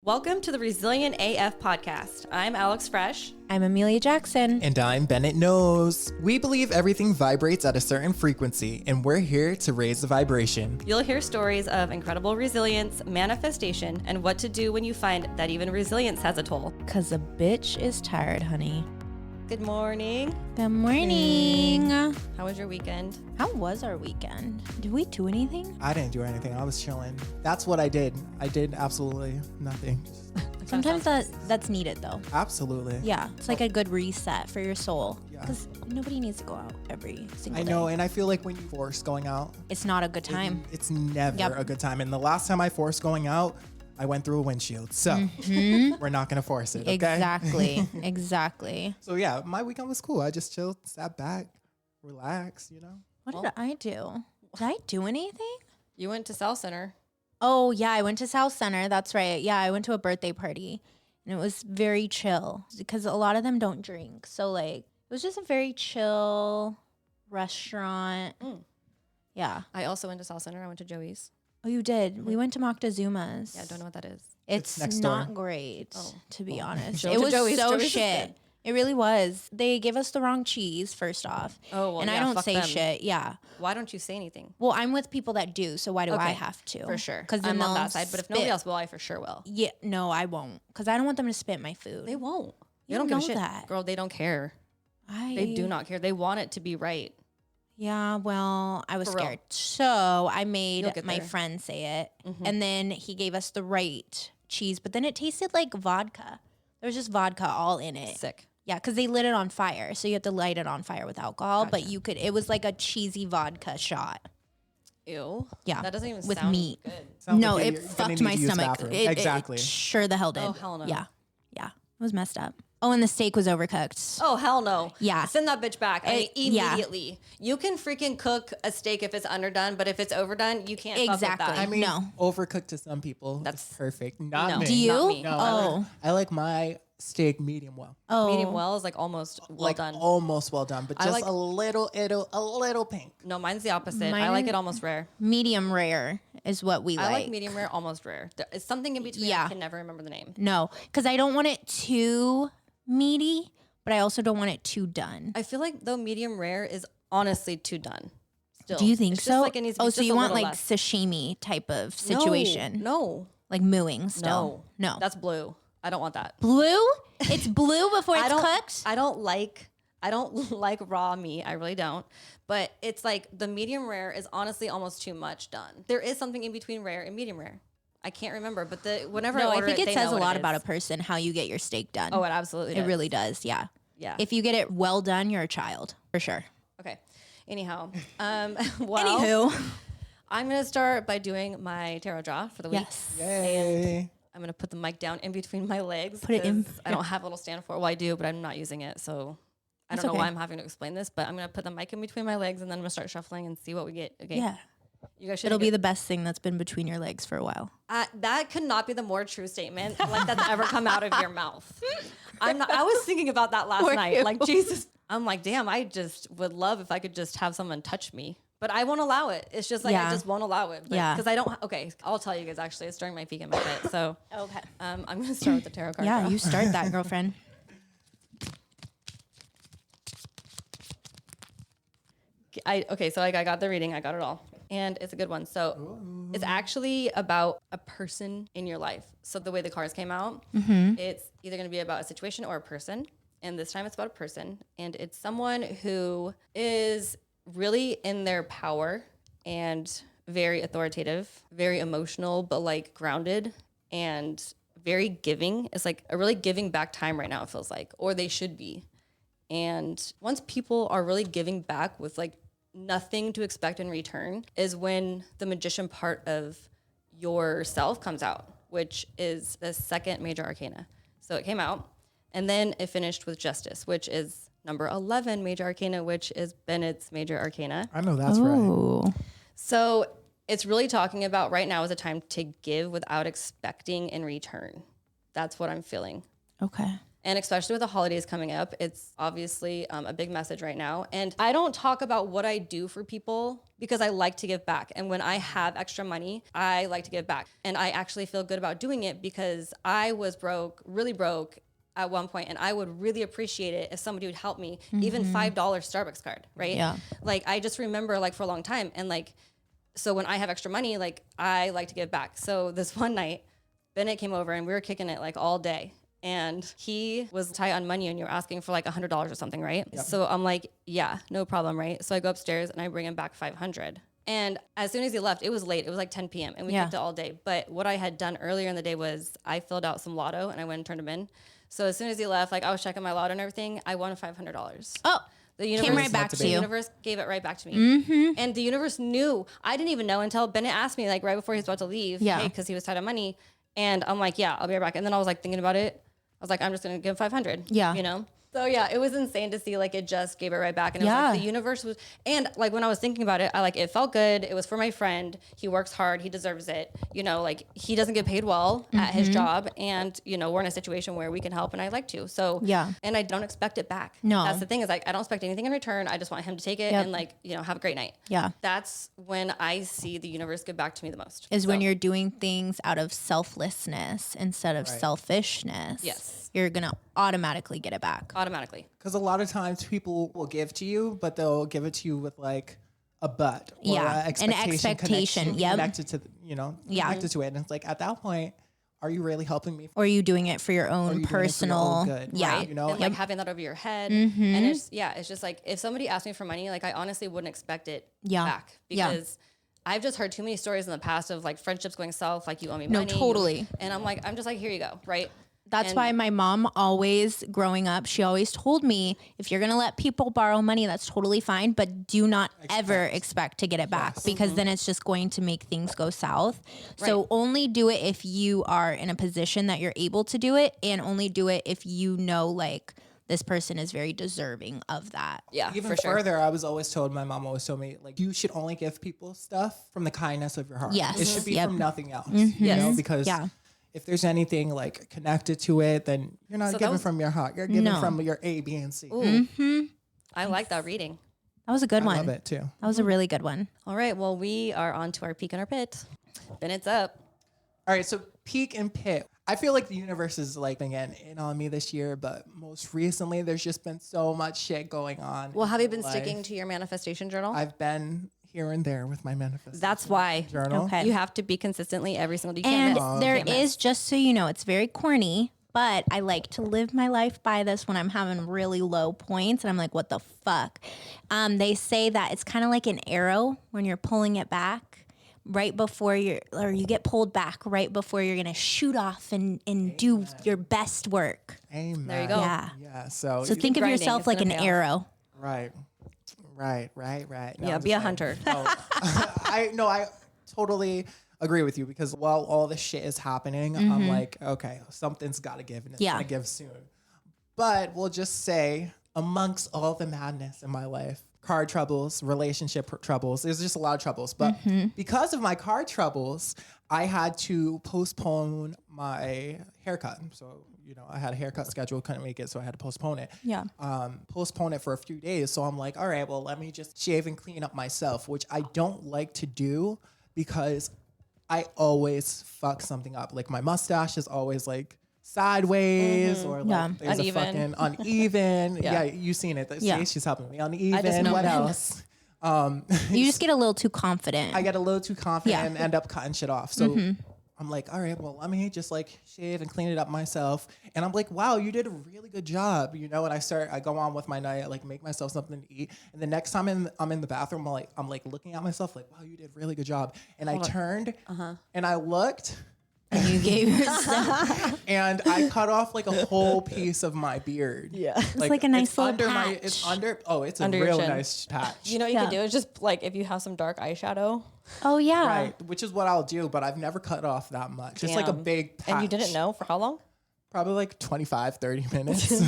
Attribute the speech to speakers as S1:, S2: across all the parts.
S1: Welcome to the Resilient AF podcast. I'm Alex Fresh.
S2: I'm Emelia Jackson.
S3: And I'm Bennett Knows. We believe everything vibrates at a certain frequency, and we're here to raise the vibration.
S1: You'll hear stories of incredible resilience, manifestation, and what to do when you find that even resilience has a toll.
S2: 'Cause a bitch is tired, honey.
S1: Good morning.
S2: Good morning.
S1: How was your weekend?
S2: How was our weekend? Did we do anything?
S3: I didn't do anything. I was chilling. That's what I did. I did absolutely nothing.
S2: Sometimes that's needed though.
S3: Absolutely.
S2: Yeah, it's like a good reset for your soul.
S3: Yeah.
S2: Because nobody needs to go out every single
S3: I
S2: day.
S3: know, and I feel like when you force going out,
S2: It's not a good time.
S3: it's never
S2: Yep.
S3: a good time. And the last time I forced going out, I went through a windshield. So we're not going to force it, okay?
S2: Exactly. Exactly.
S3: So yeah, my weekend was cool. I just chilled, sat back, relaxed, you know?
S2: What did I do? Did I do anything?
S1: You went to South Center.
S2: Oh, yeah, I went to South Center. That's right. Yeah, I went to a birthday party and it was very chill because a lot of them don't drink. So, like, it was just a very chill restaurant. Yeah.
S1: I also went to South Center. I went to Joey's.
S2: Oh, you did? We went to Moctezuma's.
S1: Yeah, I don't know what that is.
S2: It's
S3: next
S2: not
S3: door.
S2: great, to be honest.
S1: Show
S2: It
S1: to
S2: was
S1: Joey's.
S2: so
S1: Joey's is
S2: shit.
S1: good.
S2: It really was. They gave us the wrong cheese, first off.
S1: Oh, well,
S2: and I
S1: yeah,
S2: don't
S1: fuck
S2: say
S1: them.
S2: shit. Yeah.
S1: Why don't you say anything?
S2: Well, I'm with people that do, so why do I
S1: Okay,
S2: have to?
S1: For sure.
S2: Because
S1: I'm on that side, but if nobody else will, I for sure will.
S2: Yeah, no, I won't. Because I don't want them to spit my food.
S1: They won't.
S2: You
S1: They don't give a
S2: know
S1: shit.
S2: that.
S1: Girl, they don't care. They do not care. They want it to be right.
S2: Yeah, well, I was
S1: For real.
S2: scared. So I
S1: You'll
S2: made
S1: get
S2: my
S1: there.
S2: friend say it. And then he gave us the right cheese, but then it tasted like vodka. There was just vodka all in it.
S1: Sick.
S2: Yeah, because they lit it on fire. So you have to light it on fire with alcohol, but you could, it was like a cheesy vodka shot.
S1: Ew.
S2: Yeah,
S1: That doesn't even
S2: with
S1: sound
S2: meat.
S1: good.
S3: Sounds
S2: No,
S3: like
S2: it
S3: you're gonna
S2: fucked
S3: need
S2: my
S3: to use the
S2: stomach.
S3: bathroom.
S2: It
S3: Exactly.
S2: sure the hell did.
S1: Oh, hell no.
S2: Yeah, yeah. It was messed up. Oh, and the steak was overcooked.
S1: Oh, hell no.
S2: Yeah.
S1: Send that bitch back. I mean,
S2: Yeah.
S1: immediately. You can freaking cook a steak if it's underdone, but if it's overdone, you can't fuck with
S2: Exactly.
S1: that.
S3: I mean,
S2: No.
S3: overcooked to some people.
S1: That's-
S3: That's perfect. Not
S1: No.
S3: me.
S2: Do you?
S1: Not me.
S3: No,
S2: Oh.
S3: I like my steak medium well.
S2: Oh,
S1: Medium well is like almost well
S3: Like
S1: done.
S3: almost well done, but
S1: I
S3: just
S1: like-
S3: a little pink.
S1: No, mine's the opposite. I
S2: Mine-
S1: like it almost rare.
S2: medium rare is what we
S1: I like medium rare, almost rare. It's something in between.
S2: Yeah.
S1: I can never remember the name.
S2: No, because I don't want it too meaty, but I also don't want it too done.
S1: I feel like though medium rare is honestly too done. Still.
S2: Do you think
S1: It's
S2: so?
S1: Just like it needs to be
S2: Oh,
S1: just
S2: so you
S1: a
S2: want
S1: little
S2: like
S1: less.
S2: sashimi type of situation?
S1: No.
S2: Like mooing still?
S1: No.
S2: No.
S1: That's blue. I don't want that.
S2: blue? It's blue before it's cooked?
S1: I don't like raw meat. I really don't. But it's like the medium rare is honestly almost too much done. There is something in between rare and medium rare. I can't remember, but whenever
S2: No,
S1: I
S2: I
S1: order
S2: think it
S1: they
S2: says
S1: know
S2: a
S1: what
S2: lot
S1: it
S2: about a
S1: is.
S2: person how you get your steak done.
S1: Oh, it absolutely does.
S2: It really does, yeah.
S1: Yeah.
S2: If you get it well done, you're a child, for sure.
S1: Okay. Anyhow,
S2: Anywho.
S1: I'm gonna start by doing my tarot draw for the week.
S2: Yes.
S3: Yay.
S1: I'm gonna put the mic down in between my legs.
S2: Put it in-
S1: 'cause I don't have a little stand for it. Well, I do, but I'm not using it, so I
S2: That's
S1: don't know
S2: okay.
S1: why I'm having to explain this. But I'm gonna put the mic in between my legs, and then I'm gonna start shuffling and see what we get. Okay.
S2: Yeah.
S1: You guys should.
S2: It'll be the best thing that's been between your legs for a while.
S1: That could not be the more true statement like that's ever come out of your mouth. I was thinking about that last
S2: Were
S1: night.
S2: you?
S1: Like Jesus, I'm like, damn, I just would love if I could just have someone touch me, but I won't allow it. It's just like I
S2: Yeah.
S1: just won't allow it.
S2: Yeah.
S1: Because I don't. Okay, I'll tell you guys. Actually, it's during my peak in my fit. So
S2: Okay.
S1: I'm gonna start with the tarot card.
S2: Yeah,
S1: draw.
S2: you start that, girlfriend.
S1: So I got the reading. I got it all. And it's a good one. So it's actually about a person in your life. So the way the cards came out, it's either going to be about a situation or a person. And this time it's about a person. And it's someone who is really in their power and very authoritative, very emotional, but like grounded and very giving. It's like a really giving back time right now, it feels like, or they should be. And once people are really giving back with like nothing to expect in return is when the magician part of yourself comes out, which is the second major arcana. So it came out and then it finished with justice, which is number 11 major arcana, which is Bennett's major arcana.
S3: I know that's right.
S2: Ooh.
S1: So it's really talking about right now is a time to give without expecting in return. That's what I'm feeling.
S2: Okay.
S1: And especially with the holidays coming up, it's obviously a big message right now. And I don't talk about what I do for people because I like to give back. And when I have extra money, I like to give back. And I actually feel good about doing it because I was broke, really broke at one point, and I would really appreciate it if somebody would help me, even $5 Starbucks card, right?
S2: Yeah.
S1: Like I just remember like for a long time. And like, so when I have extra money, like I like to give back. So this one night, Bennett came over and we were kicking it like all day. And he was tight on money and you're asking for like $100 or something, right? Yep. So I'm like, yeah, no problem, right? So I go upstairs and I bring him back 500. And as soon as he left, it was late. It was like 10 p.m. and we kicked it all day. But what I had done earlier in the day was I filled out some lotto and I went and turned him in. So as soon as he left, like I was checking my lotto and everything, I won $500.
S2: Oh,
S1: the universe
S2: came right back to you.
S1: The universe gave it right back to me. And the universe knew. I didn't even know until Bennett asked me like right before he was about to leave.
S2: Yeah.
S1: Hey, because he was tight on money. And I'm like, yeah, I'll be right back. And then I was like thinking about it. I was like, I'm just going to give him 500.
S2: Yeah.
S1: You know? So yeah, it was insane to see like it just gave it right back. And it was like the universe was, and like when I was thinking about it, I like, it felt good. It was for my friend. He works hard. He deserves it. You know, like he doesn't get paid well at his job. And, you know, we're in a situation where we can help and I like to. So,
S2: yeah.
S1: And I don't expect it back.
S2: No.
S1: That's the thing is like, I don't expect anything in return. I just want him to take it and like, you know, have a great night.
S2: Yeah.
S1: That's when I see the universe give back to me the most.
S2: Is when you're doing things out of selflessness instead of selfishness.
S1: Yes.
S2: You're going to automatically get it back.
S1: Automatically.
S3: Because a lot of times people will give to you, but they'll give it to you with like a but or
S2: an expectation.
S3: Connected to, connected to it. And it's like, at that point, are you really helping me?
S2: Or are you doing it for your own personal
S3: good?
S2: Yeah.
S3: Right? You know,
S1: and like having that over your head. And it's just like, if somebody asked me for money, like I honestly wouldn't expect it back because I've just heard too many stories in the past of like friendships going south, like you owe me money.
S2: No, totally.
S1: And I'm just like, here you go. Right.
S2: That's why my mom always, growing up, she always told me, if you're going to let people borrow money, that's totally fine, but do not ever expect to get it back because then it's just going to make things go south. Right. So only do it if you are in a position that you're able to do it, and only do it if you know, like, this person is very deserving of that.
S1: Yeah,
S3: even further, I was always told, my mom always told me, like, you should only give people stuff from the kindness of your heart. Yes. It should be from nothing else, you know, because if there's anything like connected to it, then you're not giving from your heart. You're giving from your A, B, and C.
S1: I like that reading.
S2: That was a good one.
S3: I love it too.
S2: That was a really good one.
S1: All right. Well, we are on to our peak and our pit. Bennett's up.
S3: All right. So peak and pit. I feel like the universe is like being in on me this year, but most recently there's just been so much shit going on.
S1: Well, have you been sticking to your manifestation journal?
S3: I've been here and there with my manifestation.
S1: That's why.
S3: Journal.
S1: Okay. You have to be consistently every single day.
S2: And there is, just so you know, it's very corny, but I like to live my life by this when I'm having really low points and I'm like, what the fuck? They say that it's kind of like an arrow when you're pulling it back right before you get pulled back right before you're going to shoot off and do your best work.
S3: Amen.
S1: There you go.
S3: Yeah. So
S2: think of yourself like an arrow.
S3: Right. No,
S1: be a hunter.
S3: I totally agree with you because while all this shit is happening, I'm like, okay, something's got to give and it's going to give soon. But we'll just say amongst all the madness in my life, car troubles, relationship troubles, there's just a lot of troubles. But because of my car troubles, I had to postpone my haircut. So, I had a haircut schedule, couldn't make it, so I had to postpone it.
S2: Yeah.
S3: Postpone it for a few days. So I'm like, all right, well, let me just shave and clean up myself, which I don't like to do because I always fuck something up. Like my mustache is always like sideways or like there's
S1: uneven.
S3: a fucking uneven. Yeah, you've seen it. See, she's helping me. Uneven. What else?
S2: You just get a little too confident.
S3: I get a little too confident and end up cutting shit off. So I'm like, all right, well, let me just like shave and clean it up myself. And I'm like, wow, you did a really good job, And I go on with my night, like make myself something to eat. And the next time I'm in the bathroom, I'm like looking at myself like, wow, you did a really good job. And I turned and I looked.
S2: And you gave yourself.
S3: And I cut off like a whole piece of my beard. Yeah.
S2: It's like a nice little patch.
S3: It's a
S1: Under
S3: real
S1: your chin.
S3: nice patch.
S1: You know what you can do is just like if you have some dark eyeshadow.
S2: Oh, yeah.
S3: Right, which is what I'll do, but I've never cut off that much. It's like a big patch.
S1: And you didn't know for how long?
S3: Probably like 25, 30 minutes. So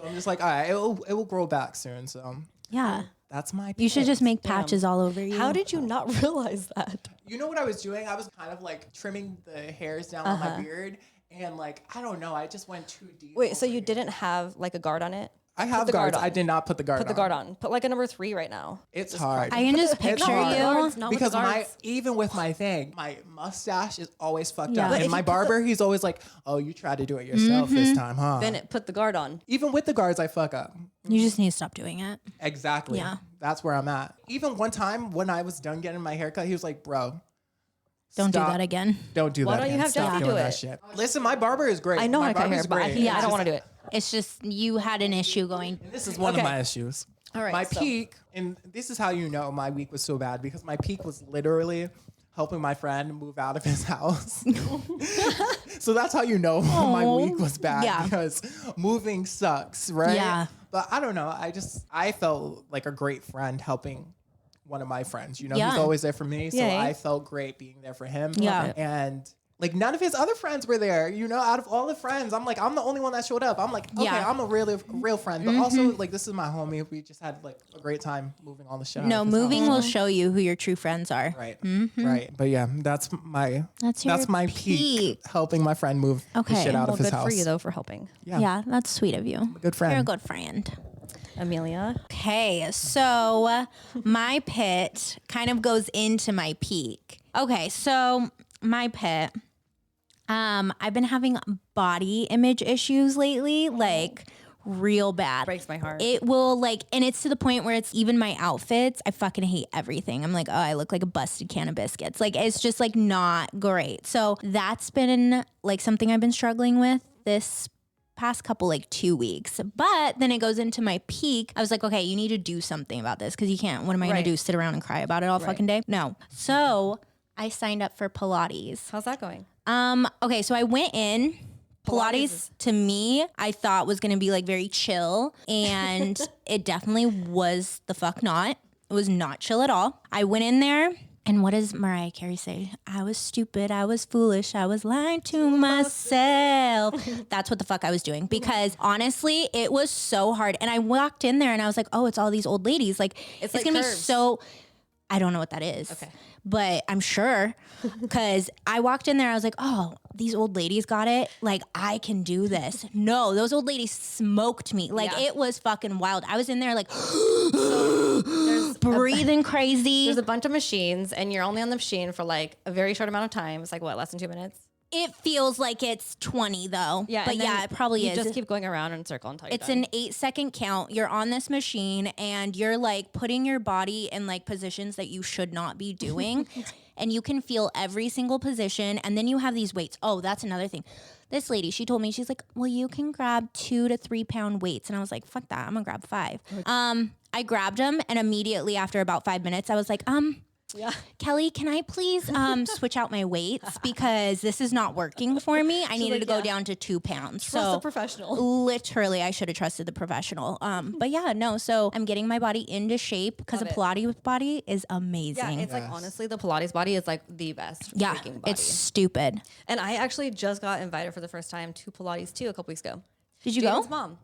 S3: I'm just like, all right, it will grow back soon. So
S2: yeah.
S3: That's my
S2: You should just
S3: pick.
S2: make patches all over you.
S1: How did you not realize that?
S3: You know what I was doing? I was kind of like trimming the hairs down on my beard. And like, I don't know. I just went too deep.
S1: Wait, so you
S3: here.
S1: didn't have like a guard on it?
S3: I have
S1: the guard
S3: guards.
S1: on.
S3: I did not put the guard on.
S1: Put the guard on. Put like a number 3 right now.
S3: It's hard.
S2: I can just picture
S3: hard.
S2: you.
S1: Not
S3: Because
S1: with the guards.
S3: even with my thing, my mustache is always fucked
S2: Yeah.
S3: up.
S2: But
S3: And my barber, he's always like, oh, you tried to do it yourself this time, huh?
S1: Bennett, put the guard on.
S3: Even with the guards, I fuck up.
S2: You just need to stop doing it.
S3: Exactly.
S2: Yeah.
S3: That's where I'm at. Even one time when I was done getting my haircut, he was like, bro,
S2: Don't do
S3: stop.
S2: that again.
S3: Don't do
S1: Why
S3: that
S1: don't you
S3: again.
S1: have
S3: Stop
S1: Jesse
S3: doing
S1: do
S3: that
S1: it?
S3: shit. Listen, my barber is great.
S1: I know
S3: my
S1: I cut hair,
S3: barber's
S1: but
S3: great.
S1: I don't want to do it.
S2: It's just you had an issue going.
S3: This is one of
S1: Okay.
S3: my issues.
S1: All right,
S3: My
S1: so-
S3: peak, and this is how you know my week was so bad, because my peak was literally helping my friend move out of his house. So that's how you know my week was bad,
S2: Yeah.
S3: because moving sucks, right?
S2: Yeah.
S3: But I don't know. I felt like a great friend helping one of my friends. You know,
S2: Yeah.
S3: he's always there for me. So
S1: Yay.
S3: I felt great being there for him.
S2: Yeah.
S3: And like none of his other friends were there, you know, out of all the friends. I'm like, I'm the only one that showed up. I'm like, okay,
S2: Yeah.
S3: I'm a real friend. But also like, this is my homie. We just had like a great time moving all the shit. out
S2: No,
S3: of his
S2: moving
S3: house.
S2: will show you who your true friends are.
S3: Right. Right. But yeah, that's
S2: That's
S3: my
S2: your
S3: peak. Helping my friend move the
S2: Okay.
S3: shit out
S1: Well,
S3: of his
S1: good
S3: house.
S1: for you though for helping.
S2: Yeah, that's sweet of you.
S3: Good friend.
S2: You're a good friend.
S1: Amelia.
S2: Okay, so my pit kind of goes into my peak. Okay, so my pit. I've been having body image issues lately, like real bad.
S1: Breaks my heart.
S2: It will like, and it's to the point where it's even my outfits. I fucking hate everything. I'm like, oh, I look like a busted can of biscuits. Like, it's just like not great. So that's been like something I've been struggling with this past couple like 2 weeks. But then it goes into my peak. I was like, okay, you need to do something about this, because you can't. What am I
S1: Right.
S2: gonna do? Sit around and cry about it all fucking day? No. So I signed up for Pilates.
S1: How's that going?
S2: Okay, so I went in.
S1: Pilates
S2: Pilates
S1: is-
S2: to me, I thought was gonna be like very chill, and it definitely was the fuck not. It was not chill at all. I went in there, and what does Mariah Carey say? I was stupid, I was foolish, I was lying to myself. That's what the fuck I was doing, because honestly, it was so hard. And I walked in there and I was like, oh, it's all these old ladies. Like, it's
S1: like
S2: gonna
S1: curves.
S2: be so. I don't know what that is.
S1: Okay.
S2: But I'm sure, because I walked in there, I was like, oh, these old ladies got it. Like, I can do this. No, those old ladies smoked me. Like,
S1: Yeah.
S2: it was fucking wild. I was in there like
S1: There's
S2: breathing crazy.
S1: There's a bunch of machines, and you're only on the machine for like a very short amount of time. It's like what, less than 2 minutes?
S2: It feels like it's 20 though.
S1: Yeah,
S2: But
S1: and then
S2: yeah, it probably
S1: you
S2: is.
S1: just keep going around in a circle until you're
S2: It's
S1: done.
S2: an 8-second count. You're on this machine and you're like putting your body in like positions that you should not be doing. And you can feel every single position. And then you have these weights. Oh, that's another thing. This lady, she told me, she's like, well, you can grab 2 to 3 pound weights. And I was like, fuck that. I'm gonna grab 5. I grabbed them, and immediately after about 5 minutes, I was like,
S1: Yeah.
S2: Kelly, can I please switch out my weights, because this is not working for me. I needed
S1: like,
S2: to go
S1: yeah.
S2: down to 2 pounds.
S1: Trust
S2: so
S1: a professional.
S2: literally, I should have trusted the professional. But yeah, no. So I'm getting my body into shape, because a
S1: Love it.
S2: Pilates body is amazing.
S1: Yeah, it's like honestly, the Pilates body is like the best
S2: Yeah,
S1: freaking body.
S2: it's stupid.
S1: And I actually just got invited for the first time to Pilates too a couple weeks ago.
S2: Did you
S1: Jaden's
S2: go?
S1: mom.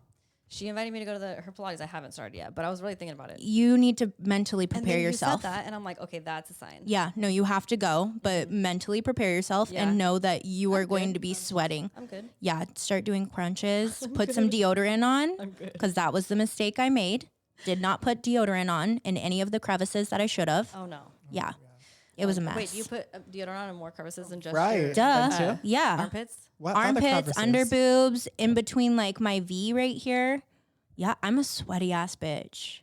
S1: She invited me to go to her Pilates. I haven't started yet, but I was really thinking about it.
S2: You need to mentally
S1: And
S2: prepare
S1: then
S2: yourself.
S1: You said that, and I'm like, okay, that's a sign.
S2: Yeah, no, you have to go, but mentally prepare yourself
S1: Yeah.
S2: and know that you are going
S1: good.
S2: to be sweating.
S1: I'm good.
S2: Yeah, start doing crunches, put some deodorant on, because that was the mistake I made. Did not put deodorant on in any of the crevices that I should have.
S1: Oh no.
S2: Yeah, it was a mess.
S1: Wait, you put deodorant on in more crevices than just
S3: Right.
S1: your
S2: Duh.
S3: Too?
S2: Yeah.
S1: armpits?
S3: What other
S2: Armpits,
S3: crevices?
S2: under boobs, in between like my V right here. Yeah, I'm a sweaty ass bitch.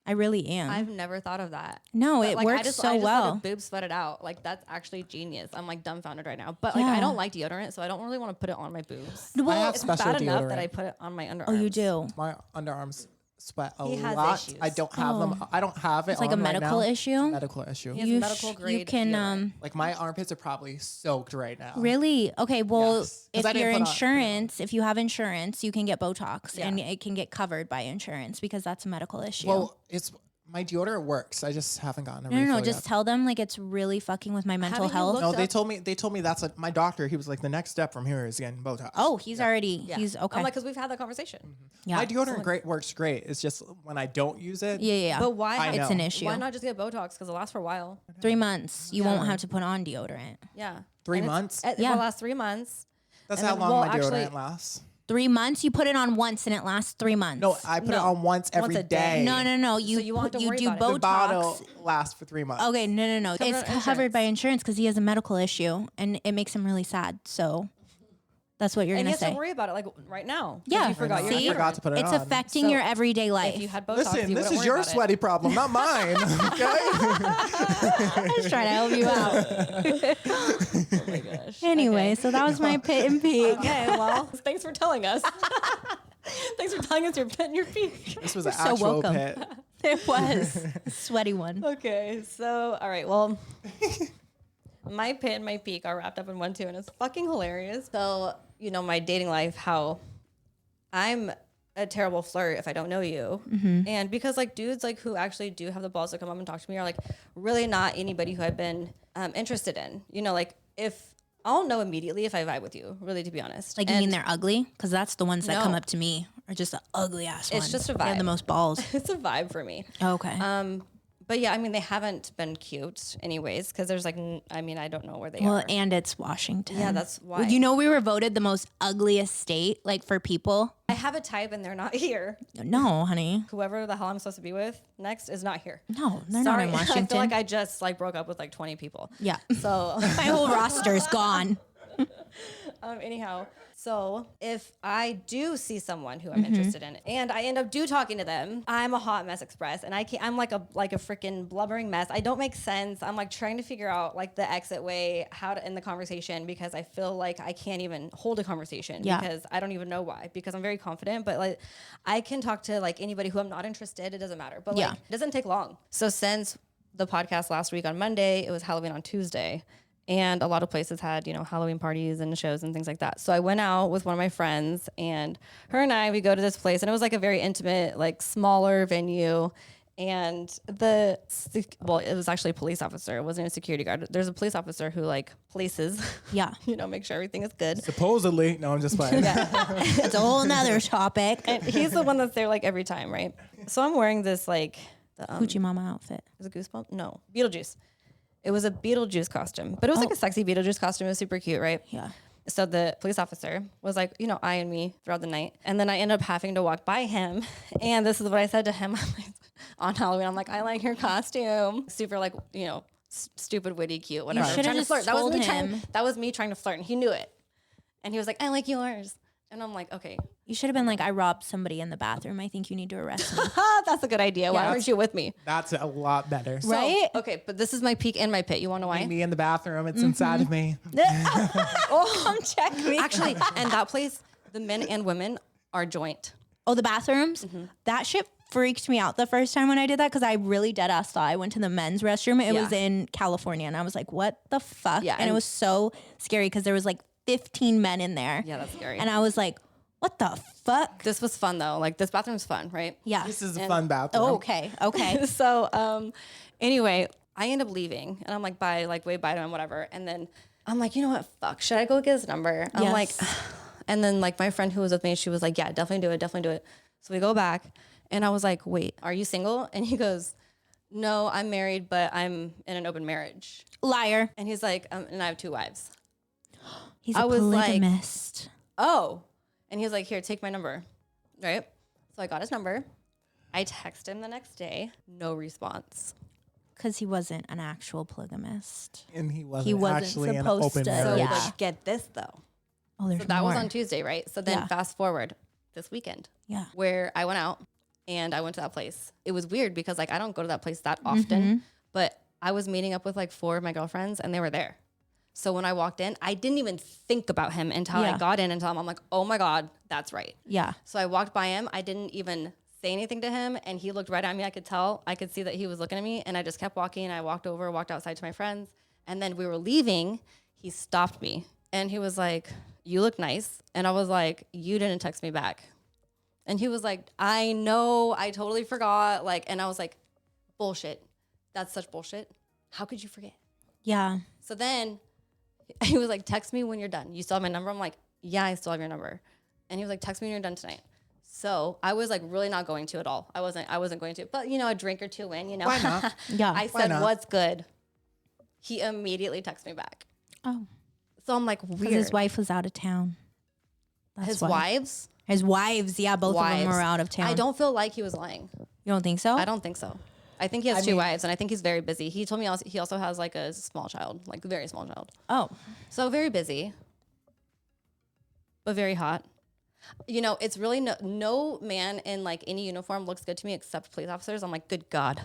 S2: I really am.
S1: I've never thought of that.
S2: No,
S1: But,
S2: it
S1: like,
S2: works
S1: I just,
S2: so
S1: I just
S2: well.
S1: Let the boobs sweat it out. Like that's actually genius. I'm like dumbfounded right now. But like
S2: Yeah.
S1: I don't like deodorant, so I don't really want to put it on my boobs.
S3: I have
S1: It's
S3: special
S1: bad enough that
S3: deodorant.
S1: I put it on my underarms.
S2: Oh, you do?
S3: My underarms sweat a
S1: He has
S3: lot.
S1: issues.
S3: I don't have them. I don't have it.
S2: It's like a
S3: on right
S2: medical
S3: now.
S2: issue?
S3: Medical issue.
S1: He has
S2: You
S1: medical
S2: you
S1: grade
S2: can
S1: deodorant.
S3: Like my armpits are probably soaked right now.
S2: really? Okay, well,
S3: Yes. 'Cause I
S2: if
S3: didn't
S2: your
S3: put on-
S2: insurance, if you have insurance, you can get Botox
S1: Yeah.
S2: and it can get covered by insurance, because that's a medical issue.
S3: Well, it's My deodorant works. I just haven't gotten a
S2: No,
S3: refill
S2: just
S3: yet.
S2: tell them like it's really fucking with my mental
S1: Haven't you
S2: health.
S1: looked
S3: No,
S1: up-
S3: they told me that's my doctor. He was like, the next step from here is getting Botox.
S2: Oh, he's already,
S1: Yeah.
S2: he's okay.
S1: I'm like, because we've had that conversation.
S2: Yeah.
S3: My deodorant works great. It's just when I don't use it.
S2: Yeah.
S1: But why?
S3: I
S2: It's
S3: know.
S2: an issue.
S1: Why not just get Botox? Because it lasts for a while.
S2: 3 months. You won't have to put on deodorant.
S1: Yeah.
S3: 3
S1: And
S3: months?
S1: It
S2: Yeah.
S1: will last 3 months.
S3: That's
S1: And
S3: how
S1: then-
S3: long
S1: well,
S3: my deodorant
S1: actually-
S3: lasts.
S2: 3 months? You put it on once and it lasts 3 months.
S3: No, I put it on once every
S1: a day.
S3: day.
S2: No.
S1: you won't have to worry
S2: do
S1: about it.
S3: The
S2: Botox.
S3: bottle lasts for 3 months.
S2: Okay, no.
S1: Covered
S2: It's
S1: on
S2: covered
S1: insurance.
S2: by insurance because he has a medical issue and it makes him really sad. So that's what you're
S1: And
S2: going
S1: you
S2: to
S1: have
S2: say.
S1: to worry about it like right now. 'Cause
S2: Yeah.
S1: You forgot your
S2: See?
S3: I forgot to put it
S2: It's
S3: on.
S2: affecting
S1: So
S2: your everyday life.
S1: If you had Botox,
S3: Listen,
S1: you
S3: this
S1: wouldn't
S3: is
S1: worry
S3: your
S1: about it.
S3: sweaty problem, not mine. Okay.
S2: I'm just trying to help you out.
S1: Oh my gosh.
S2: Anyway, so that was my pit and peak.
S1: Okay, well, thanks for telling us. Thanks for telling us your pit and your peak.
S3: This was an
S2: so
S3: actual
S2: welcome.
S3: pit.
S2: It was a sweaty one.
S1: Okay, so, all right, well, my pit and my peak are wrapped up in one too, and it's fucking hilarious. So, you know, my dating life, how I'm a terrible flirt if I don't know you. And because like dudes like who actually do have the balls to come up and talk to me are like really not anybody who I've been interested in. You know, like if I'll know immediately if I vibe with you, really, to be honest.
S2: Like, you mean they're ugly? Because that's the ones that
S1: No.
S2: come up to me are just the ugly ass ones.
S1: It's just a
S2: They have the
S1: vibe.
S2: most balls.
S1: it's a vibe for me.
S2: Okay.
S1: But yeah, I mean, they haven't been cute anyways, because there's like, I mean, I don't know where they
S2: Well,
S1: are.
S2: and it's Washington.
S1: Yeah, that's why.
S2: You know, we were voted the most ugliest state, like for people.
S1: I have a type and they're not here.
S2: No, honey.
S1: Whoever the hell I'm supposed to be with next is not here.
S2: No, they're
S1: Sorry,
S2: not in Washington.
S1: I feel like I just like broke up with like 20 people.
S2: Yeah.
S1: So
S2: My whole roster is gone.
S1: anyhow, so if I do see someone who I'm interested in and I end up talking to them, I'm a hot mess express and I'm like a freaking blubbering mess. I don't make sense. I'm like trying to figure out like the exit way, how to end the conversation because I feel like I can't even hold a conversation because I don't even know why, because I'm very confident, but like I can talk to like anybody who I'm not interested. It doesn't matter, but like it doesn't take long. So since the podcast last week on Monday, it was Halloween on Tuesday. And a lot of places had, you know, Halloween parties and shows and things like that. So I went out with one of my friends and her and I, we go to this place and it was like a very intimate, like smaller venue. And it was actually a police officer. It wasn't a security guard. There's a police officer who like polices,
S2: Yeah.
S1: you know, make sure everything is good.
S3: Supposedly. No, I'm just playing.
S2: It's a whole nother topic.
S1: And he's the one that's there like every time, right? So I'm wearing this like,
S2: Hoochie Mama outfit.
S1: is it Goosebump? No, Beetlejuice. It was a Beetlejuice costume, but it was like a sexy Beetlejuice costume. It was super cute, right?
S2: Yeah.
S1: So the police officer was like, you know, eyeing me throughout the night. And then I ended up having to walk by him. And this is what I said to him on Halloween. I'm like, I like your costume. Super like, you know, stupid, witty, cute, whatever.
S2: should've
S1: Trying to
S2: just
S1: flirt.
S2: told
S1: that
S2: him.
S1: was me trying to flirt. And he knew it. And he was like, I like yours. And I'm like, okay,
S2: You should have been like, I robbed somebody in the bathroom. I think you need to arrest me.
S1: that's a good idea. Why aren't you with me?
S3: That's a lot better.
S1: So,
S2: Right?
S1: okay, but this is my peak and my pit. You want to know why?
S3: Me in the bathroom. It's inside of me.
S2: Come check me.
S1: Actually, and that place, the men and women are joint.
S2: Oh, the bathrooms? That shit freaked me out the first time when I did that because I really dead ass thought I went to the men's restroom. It was in California and I was like, what the fuck?
S1: Yeah,
S2: and it
S1: and-
S2: was so scary because there was like 15 men in there.
S1: Yeah, that's scary.
S2: And I was like, what the fuck?
S1: This was fun though. Like this bathroom's fun, right?
S2: Yeah.
S3: This is a fun bathroom.
S2: Oh, okay. Okay.
S1: So anyway, I end up leaving and I'm like way bye to him, whatever. And then I'm like, you know what? Fuck. Should I go get his number? I'm like,
S2: Yes.
S1: and then like my friend who was with me, she was like, yeah, definitely do it. Definitely do it. So we go back and I was like, wait, are you single? And he goes, no, I'm married, but I'm in an open marriage.
S2: Liar.
S1: And he's like, and I have 2 wives.
S2: He's
S1: I
S2: a
S1: was like-
S2: polygamist.
S1: Oh. And he was like, here, take my number. Right? So I got his number. I text him the next day. No response.
S2: Because he wasn't an actual polygamist.
S3: And he wasn't,
S2: He wasn't
S3: actually in an
S2: supposed
S3: open
S2: to,
S3: marriage.
S1: So
S2: yeah.
S1: but get this though.
S2: Oh, there's
S1: So that
S2: more.
S1: was on Tuesday, right? So then
S2: Yeah.
S1: fast forward this weekend
S2: Yeah.
S1: where I went out and I went to that place. It was weird because like I don't go to that place that often, but I was meeting up with like 4 of my girlfriends and they were there. So when I walked in, I didn't even think about him until
S2: Yeah.
S1: I got in I'm like, oh my God, that's right.
S2: Yeah.
S1: So I walked by him. I didn't even say anything to him. And he looked right at me. I could see that he was looking at me. And I just kept walking. I walked outside to my friends. And then we were leaving. He stopped me. And he was like, you look nice. And I was like, you didn't text me back. And he was like, I know. I totally forgot. Like, and I was like, bullshit. That's such bullshit. How could you forget?
S2: Yeah.
S1: So then he was like, text me when you're done. You still have my number? I'm like, yeah, I still have your number. And he was like, text me when you're done tonight. So I was like really not going to at all. I wasn't going to, but you know, a drink or two in, you know.
S3: Why not?
S2: Yeah.
S1: I
S3: Why
S1: said,
S3: not?
S1: what's good? He immediately texted me back.
S2: Oh.
S1: So I'm like,
S2: Because
S1: weird.
S2: his wife was out of town. That's
S1: His
S2: why.
S1: wives?
S2: His wives. Yeah, both of them were out of town.
S1: I don't feel like he was lying.
S2: You don't think so?
S1: I don't think so. I think he has two wives, and I think he's very busy. He told me he also has like a small child, like a very small child.
S2: Oh.
S1: So very busy, but very hot. You know, it's really no man in like any uniform looks good to me except police officers. I'm like, good God.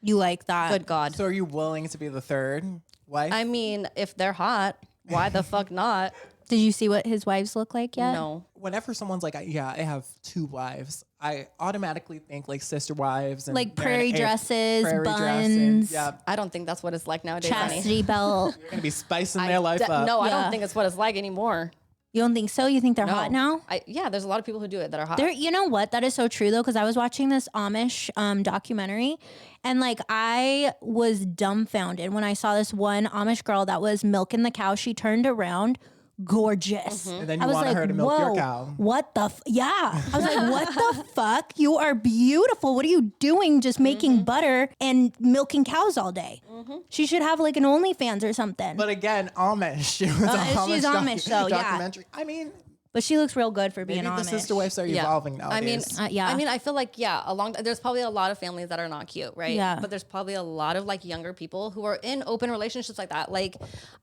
S2: You like that?
S1: Good God.
S3: So are you willing to be the third wife?
S1: I mean, if they're hot, why the fuck not?
S2: Did you see what his wives look like yet?
S1: No.
S3: Whenever someone's like, yeah, I have 2 wives, I automatically think like sister wives and
S2: Like
S3: they're
S2: prairie
S3: in a-
S2: dresses,
S3: prairie
S2: buns,
S3: dressing. Yeah,
S1: I don't think that's what it's like nowadays, honey.
S2: chastity belt.
S3: you're gonna be spicing their life up.
S1: No, I
S2: Yeah.
S1: don't think it's what it's like anymore.
S2: You don't think so? You think they're
S1: No.
S2: hot now?
S1: Yeah, there's a lot of people who do it that are hot.
S2: There, you know what? That is so true though, because I was watching this Amish documentary, and like I was dumbfounded when I saw this one Amish girl that was milking the cow. She turned around, gorgeous.
S3: And then
S2: I
S3: you
S2: was
S3: want
S2: like,
S3: her to milk your
S2: "Whoa,
S3: cow.
S2: what the? Yeah." I was like, "What the fuck? You are beautiful. What are you doing? Just making butter and milking cows all day? She should have like an OnlyFans or something."
S3: But again, Amish. She was
S2: she's Amish, though, yeah.
S3: documentary. I mean,
S2: But she looks real good for being
S3: maybe
S2: Amish.
S3: the sister wives are evolving nowadays.
S2: Yeah.
S1: I mean, I feel like there's probably a lot of families that are not cute, right?
S2: Yeah.
S1: But there's probably a lot of like younger people who are in open relationships like that. Like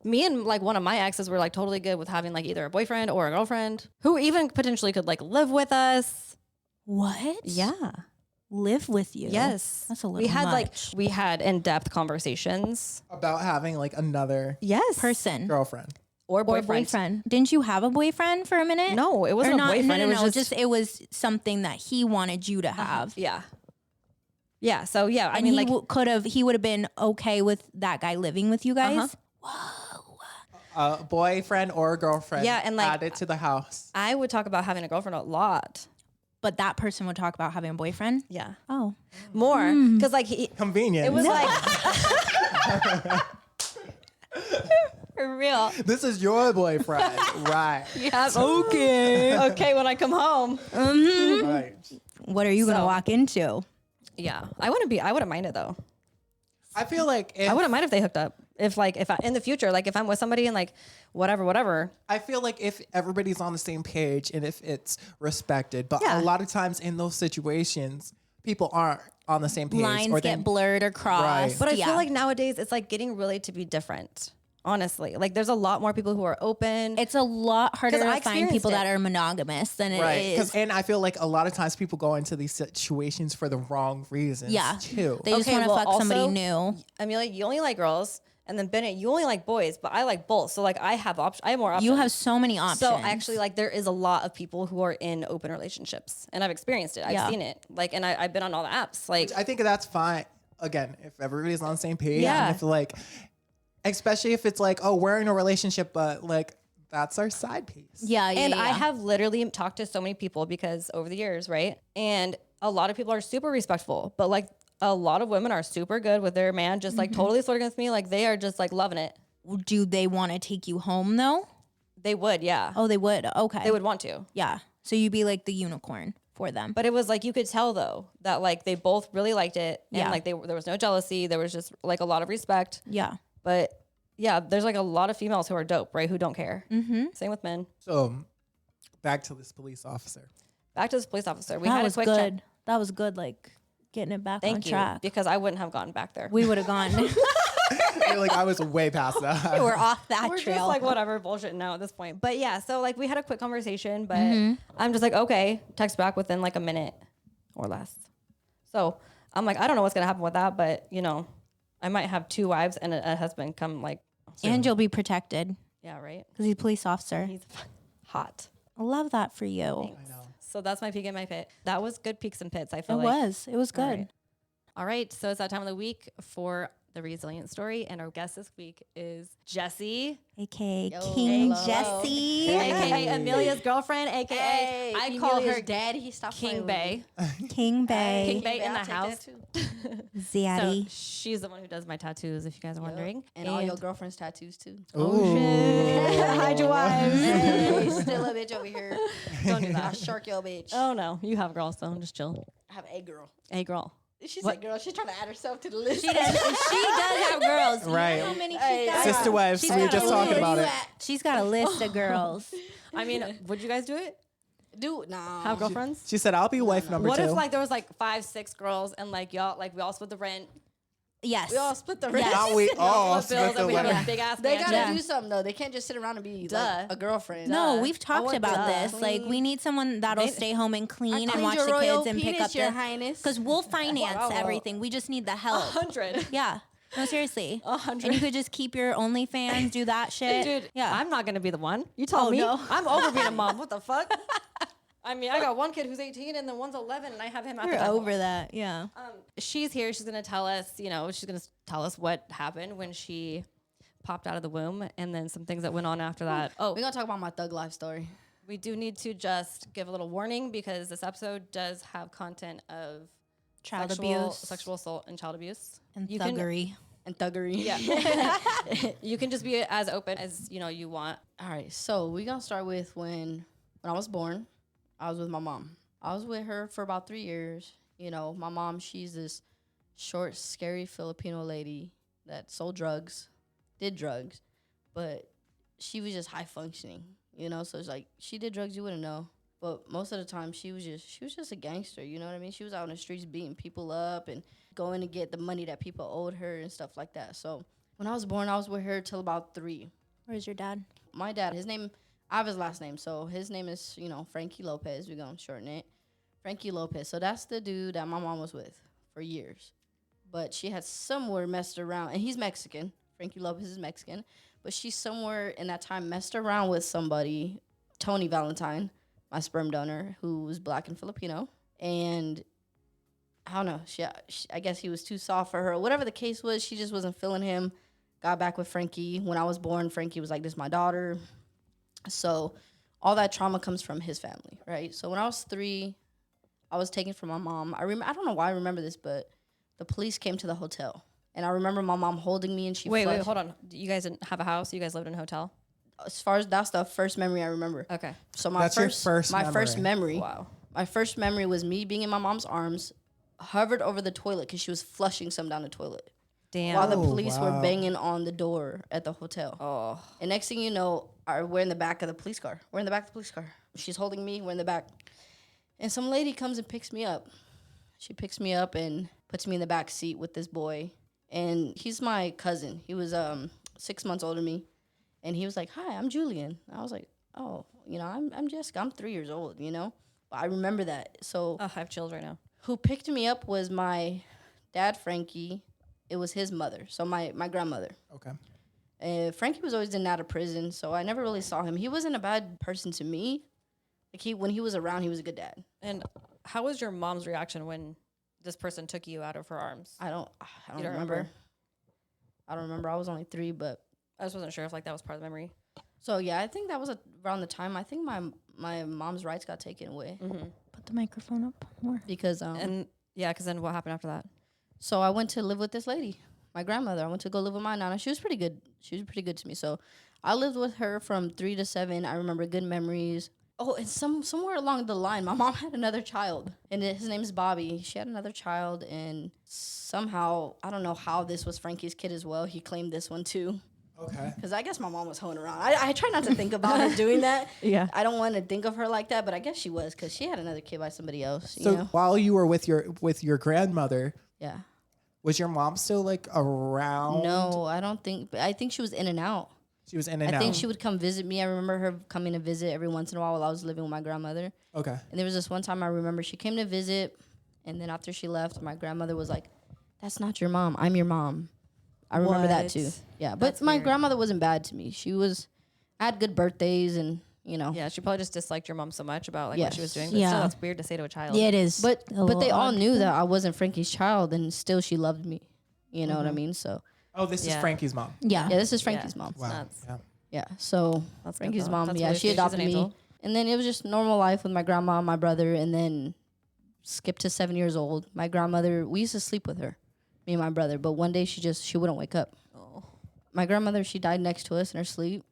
S1: me and like one of my exes were like totally good with having like either a boyfriend or a girlfriend who even potentially could like live with us.
S2: What?
S1: Yeah.
S2: Live with you?
S1: Yes.
S2: That's a little
S1: We had
S2: much.
S1: we had in-depth conversations.
S3: About having like another
S1: Yes.
S2: Person.
S3: girlfriend.
S1: Or
S2: Or
S1: boyfriend.
S2: boyfriend. Didn't you have a boyfriend for a minute?
S1: No, it wasn't
S2: Or
S1: a
S2: not,
S1: boyfriend.
S2: No,
S1: It was
S2: just it was something that he wanted you to have.
S1: yeah. Yeah. So yeah, I
S2: And
S1: mean
S2: he
S1: like
S2: he would have been okay with that guy living with you guys.
S3: A boyfriend or a girlfriend.
S1: Yeah, and, like,
S3: added to the house.
S1: I would talk about having a girlfriend a lot.
S2: But that person would talk about having a boyfriend.
S1: Yeah.
S2: Oh.
S1: More. Because like
S3: Convenient.
S1: it was like for real.
S3: This is your boyfriend, right?
S1: Yeah. Okay. Okay, when I come home.
S3: Right.
S2: What are you gonna
S1: So-
S2: walk into?
S1: Yeah. I wouldn't mind it though.
S3: I feel like if,
S1: I wouldn't mind if they hooked up. If I in the future, like if I'm with somebody and like whatever.
S3: I feel like if everybody's on the same page and if it's respected, but
S1: Yeah.
S3: a lot of times in those situations, people aren't on the same page.
S2: Lines
S3: or
S2: get blurred or crossed.
S3: Right.
S1: But I
S2: Yeah.
S1: feel like nowadays it's like getting really to be different. Honestly. Like there's a lot more people who are open.
S2: It's a lot harder
S1: 'Cause I
S2: to find people
S1: experienced
S2: that
S1: it.
S2: are monogamous than it
S3: Right.
S2: is.
S3: And I feel like a lot of times people go into these situations for the wrong reasons
S2: Yeah.
S3: too.
S2: They just
S1: Okay,
S2: want to
S1: well,
S2: fuck somebody
S1: also-
S2: new.
S1: Amelia, you only like girls, and then Bennett, you only like boys, but I like both. So like I have I have more options.
S2: You have so many options.
S1: So actually, like there is a lot of people who are in open relationships, and I've experienced it. I've
S2: Yeah.
S1: seen it. Like, and I've been on all the apps. Like,
S3: I think that's fine. Again, if everybody's on the same page,
S1: Yeah.
S3: and if like, especially if it's like, oh, we're in a relationship, but like that's our side piece.
S2: yeah, yeah,
S1: and
S2: yeah.
S1: I have literally talked to so many people because over the years, right? And a lot of people are super respectful, but like a lot of women are super good with their man, just like totally flirting with me. Like they are just like loving it.
S2: Do they want to take you home though?
S1: They would, yeah.
S2: Oh, they would. Okay.
S1: They would want to.
S2: Yeah. So you'd be like the unicorn for them.
S1: But it was like you could tell though that like they both really liked it, and
S2: Yeah.
S1: like there was no jealousy. There was just like a lot of respect.
S2: Yeah.
S1: But yeah, there's like a lot of females who are dope, right? Who don't care.
S2: Mm-hmm.
S1: Same with men.
S3: So back to this police officer.
S1: Back to this police officer. We
S2: That
S1: had
S2: was
S1: a quick
S2: good.
S1: chat.
S2: That was good. Like getting it back on
S1: Thank you,
S2: track.
S1: because I wouldn't have gone back there.
S2: We would have gone.
S3: You're like, I was way past that.
S2: We're off that
S1: We're
S2: trail.
S1: just like whatever bullshit now at this point. But yeah, so like we had a quick conversation, but
S2: Mm-hmm.
S1: I'm just like, okay, text back within like a minute or less. So I'm like, I don't know what's gonna happen with that, but you know, I might have 2 wives and a husband come like,
S2: And you'll be protected
S1: yeah, right.
S2: because he's a police officer.
S1: He's hot.
S2: I love that for you.
S3: I know.
S1: So that's my peak in my pit. That was good peaks and pits. I
S2: It
S1: feel like
S2: was. It was good.
S1: All right. So it's that time of the week for the resilient story. And our guest this week is Jessie,
S2: AKA King
S4: hello.
S2: Jessie.
S1: aka Emelia's girlfriend, aka
S4: Hey,
S1: I call her
S4: daddy. Stop
S1: King Bay.
S2: King Bay.
S1: King Bay in the
S4: I'll take
S1: house.
S4: that too.
S1: So
S2: Zaddy.
S1: she's the one who does my tattoos, if you guys are wondering.
S4: And all your girlfriend's tattoos too.
S3: Oh,
S1: Hide your wives.
S4: Hey, still a bitch over here.
S1: Don't do
S4: I'll
S1: that.
S4: shark your bitch.
S1: Oh no, you have girls, so just chill.
S4: I have a girl.
S1: Hey, girl.
S4: She
S1: What?
S4: said girl. She's trying to add herself to the list.
S2: She does have girls.
S3: Right.
S2: You know how many
S4: Hey,
S2: she's got?
S3: sister wives.
S2: She's
S3: We were
S2: got
S3: just
S2: a
S3: talking
S2: list.
S3: about it.
S2: She's got a list of girls.
S1: I mean, would you guys do it?
S4: Dude, nah.
S1: Have girlfriends?
S3: She said, "I'll be wife number
S1: What
S3: two."
S1: if like there was like 5, 6 girls and like y'all like we all split the rent?
S2: Yes.
S4: We all split the rent.
S2: Yes.
S3: Not we all
S1: Split the bills
S3: split the
S1: and we have
S3: winner.
S1: a big ass
S4: They gotta
S1: mansion.
S4: do something though. They can't just sit around and be
S1: Duh.
S4: like a girlfriend.
S2: No,
S1: Duh.
S2: we've talked
S4: want
S2: about
S4: the
S2: this. Like, we need someone that'll
S1: They-
S2: stay home and clean and
S4: cleaned
S2: watch
S4: your
S2: the
S4: royal
S2: kids and pick
S4: penis,
S2: up
S4: Your
S2: the.
S4: Highness.
S2: Because we'll finance
S4: Wow.
S2: everything. We just need the help.
S1: 100.
S2: Yeah. No, seriously.
S1: 100.
S2: And you could just keep your OnlyFans, do that shit.
S1: Dude,
S2: Yeah.
S1: I'm not gonna be the one. You told
S2: Oh,
S1: me.
S2: no.
S1: I'm over being a mom. What the fuck? I mean, I got one kid who's 18 and then one's 11, and I have him after
S2: We're
S1: that.
S2: over that. Yeah.
S1: She's here. She's gonna tell us. She's gonna tell us what happened when she popped out of the womb, and then some things that went on after that. Oh,
S4: We're gonna talk about my thug life story.
S1: we do need to just give a little warning because this episode does have content of
S2: Child
S1: sexual,
S2: abuse.
S1: sexual assault, and child abuse.
S2: And
S1: You
S2: thuggery.
S4: And thuggery.
S1: Yeah. You can just be as open as you want.
S4: All right, so we're gonna start with when I was born. I was with my mom. I was with her for about 3 years. My mom, she's this short, scary Filipino lady that sold drugs, did drugs, but she was just high functioning. So it's like she did drugs, you wouldn't know. But most of the time, she was just a gangster. You know what I mean? She was out in the streets beating people up and going to get the money that people owed her and stuff like that. So when I was born, I was with her till about 3.
S2: Where's your dad?
S4: My dad, I have his last name. So his name is, Frankie Lopez. We're going to shorten it. Frankie Lopez. So that's the dude that my mom was with for years. But she had somewhere messed around. And he's Mexican. Frankie Lopez is Mexican. But she somewhere in that time messed around with somebody, Tony Valentine, my sperm donor, who was black and Filipino. And I don't know. I guess he was too soft for her. Whatever the case was, she just wasn't feeling him. Got back with Frankie. When I was born, Frankie was like, this is my daughter. So all that trauma comes from his family, right? So when I was 3, I was taken from my mom. I don't know why I remember this, but the police came to the hotel. And I remember my mom holding me and she
S1: Wait,
S4: flushed.
S1: hold on. You guys didn't have a house? You guys lived in a hotel?
S4: As far as that's the first memory I remember.
S1: Okay.
S4: So my
S3: That's your
S4: first,
S3: first
S4: my
S3: memory.
S4: first memory.
S1: Wow.
S4: My first memory was me being in my mom's arms, hovered over the toilet because she was flushing some down the toilet
S1: Damn.
S4: while the
S3: Oh,
S4: police were
S3: wow.
S4: banging on the door at the hotel.
S1: Oh.
S4: And next thing you know, we're in the back of the police car. We're in the back of the police car. She's holding me. We're in the back. And some lady comes and picks me up. She picks me up and puts me in the back seat with this boy. And he's my cousin. He was 6 months older than me. And he was like, hi, I'm Julian. I was like, oh, I'm Jessica. I'm 3 years old, But I remember that. So
S1: I have chills right now.
S4: who picked me up was my dad, Frankie. It was his mother, so my grandmother.
S3: Okay.
S4: Frankie was always in and out of prison, so I never really saw him. He wasn't a bad person to me. Like when he was around, he was a good dad.
S1: And how was your mom's reaction when this person took you out of her arms?
S4: I don't
S1: don't
S4: remember.
S1: remember?
S4: I don't remember. I was only 3, but
S1: I just wasn't sure if that was part of the memory.
S4: so yeah, I think that was around the time. I think my mom's rights got taken away
S2: Put the microphone up more.
S4: because
S1: And yeah, because then what happened after that?
S4: So I went to live with this lady, my grandmother. I went to go live with my nana. She was pretty good. She was pretty good to me. So I lived with her from 3 to 7. I remember good memories. Oh, and somewhere along the line, my mom had another child, and his name is Bobby. She had another child, and somehow, I don't know how this was Frankie's kid as well. He claimed this one too.
S3: Okay.
S4: Because I guess my mom was hoeing around. I try not to think about her doing that.
S1: Yeah.
S4: I don't want to think of her like that, but I guess she was because she had another kid by somebody else.
S3: So
S4: You know?
S3: while you were with your grandmother,
S4: Yeah.
S3: was your mom still like around?
S4: No, I don't think. I think she was in and out.
S3: She was in and
S4: I
S3: out.
S4: think she would come visit me. I remember her coming to visit every once in a while I was living with my grandmother.
S3: Okay.
S4: And there was this one time I remember she came to visit, and then after she left, my grandmother was like, "That's not your mom. I'm your mom." I remember that
S1: What?
S4: too. Yeah, but
S1: That's
S4: my
S1: weird.
S4: grandmother wasn't bad to me. I had good birthdays, and
S1: Yeah, she probably just disliked your mom so much about like what she was
S4: Yes.
S1: doing. But
S2: Yeah.
S1: still, that's weird to say to a child.
S2: Yeah, it is.
S4: But
S2: a
S4: they
S2: little
S4: all
S2: odd.
S4: knew that I wasn't Frankie's child, and still she loved me. You know what I mean? So
S3: Oh, this is Frankie's mom.
S2: Yeah.
S4: yeah, this is Frankie's mom.
S3: Wow.
S1: Nuts.
S3: Yeah.
S4: Yeah. So
S1: That's good,
S4: Frankie's
S1: though.
S4: mom,
S1: That's
S4: yeah,
S1: really
S4: she
S1: sweet. She's
S4: adopted
S1: an
S4: me.
S1: angel.
S4: And then it was just normal life with my grandma and my brother. And then skip to 7 years old. My grandmother, we used to sleep with her, me and my brother. But one day she wouldn't wake up.
S1: Oh.
S4: My grandmother, she died next to us in her sleep.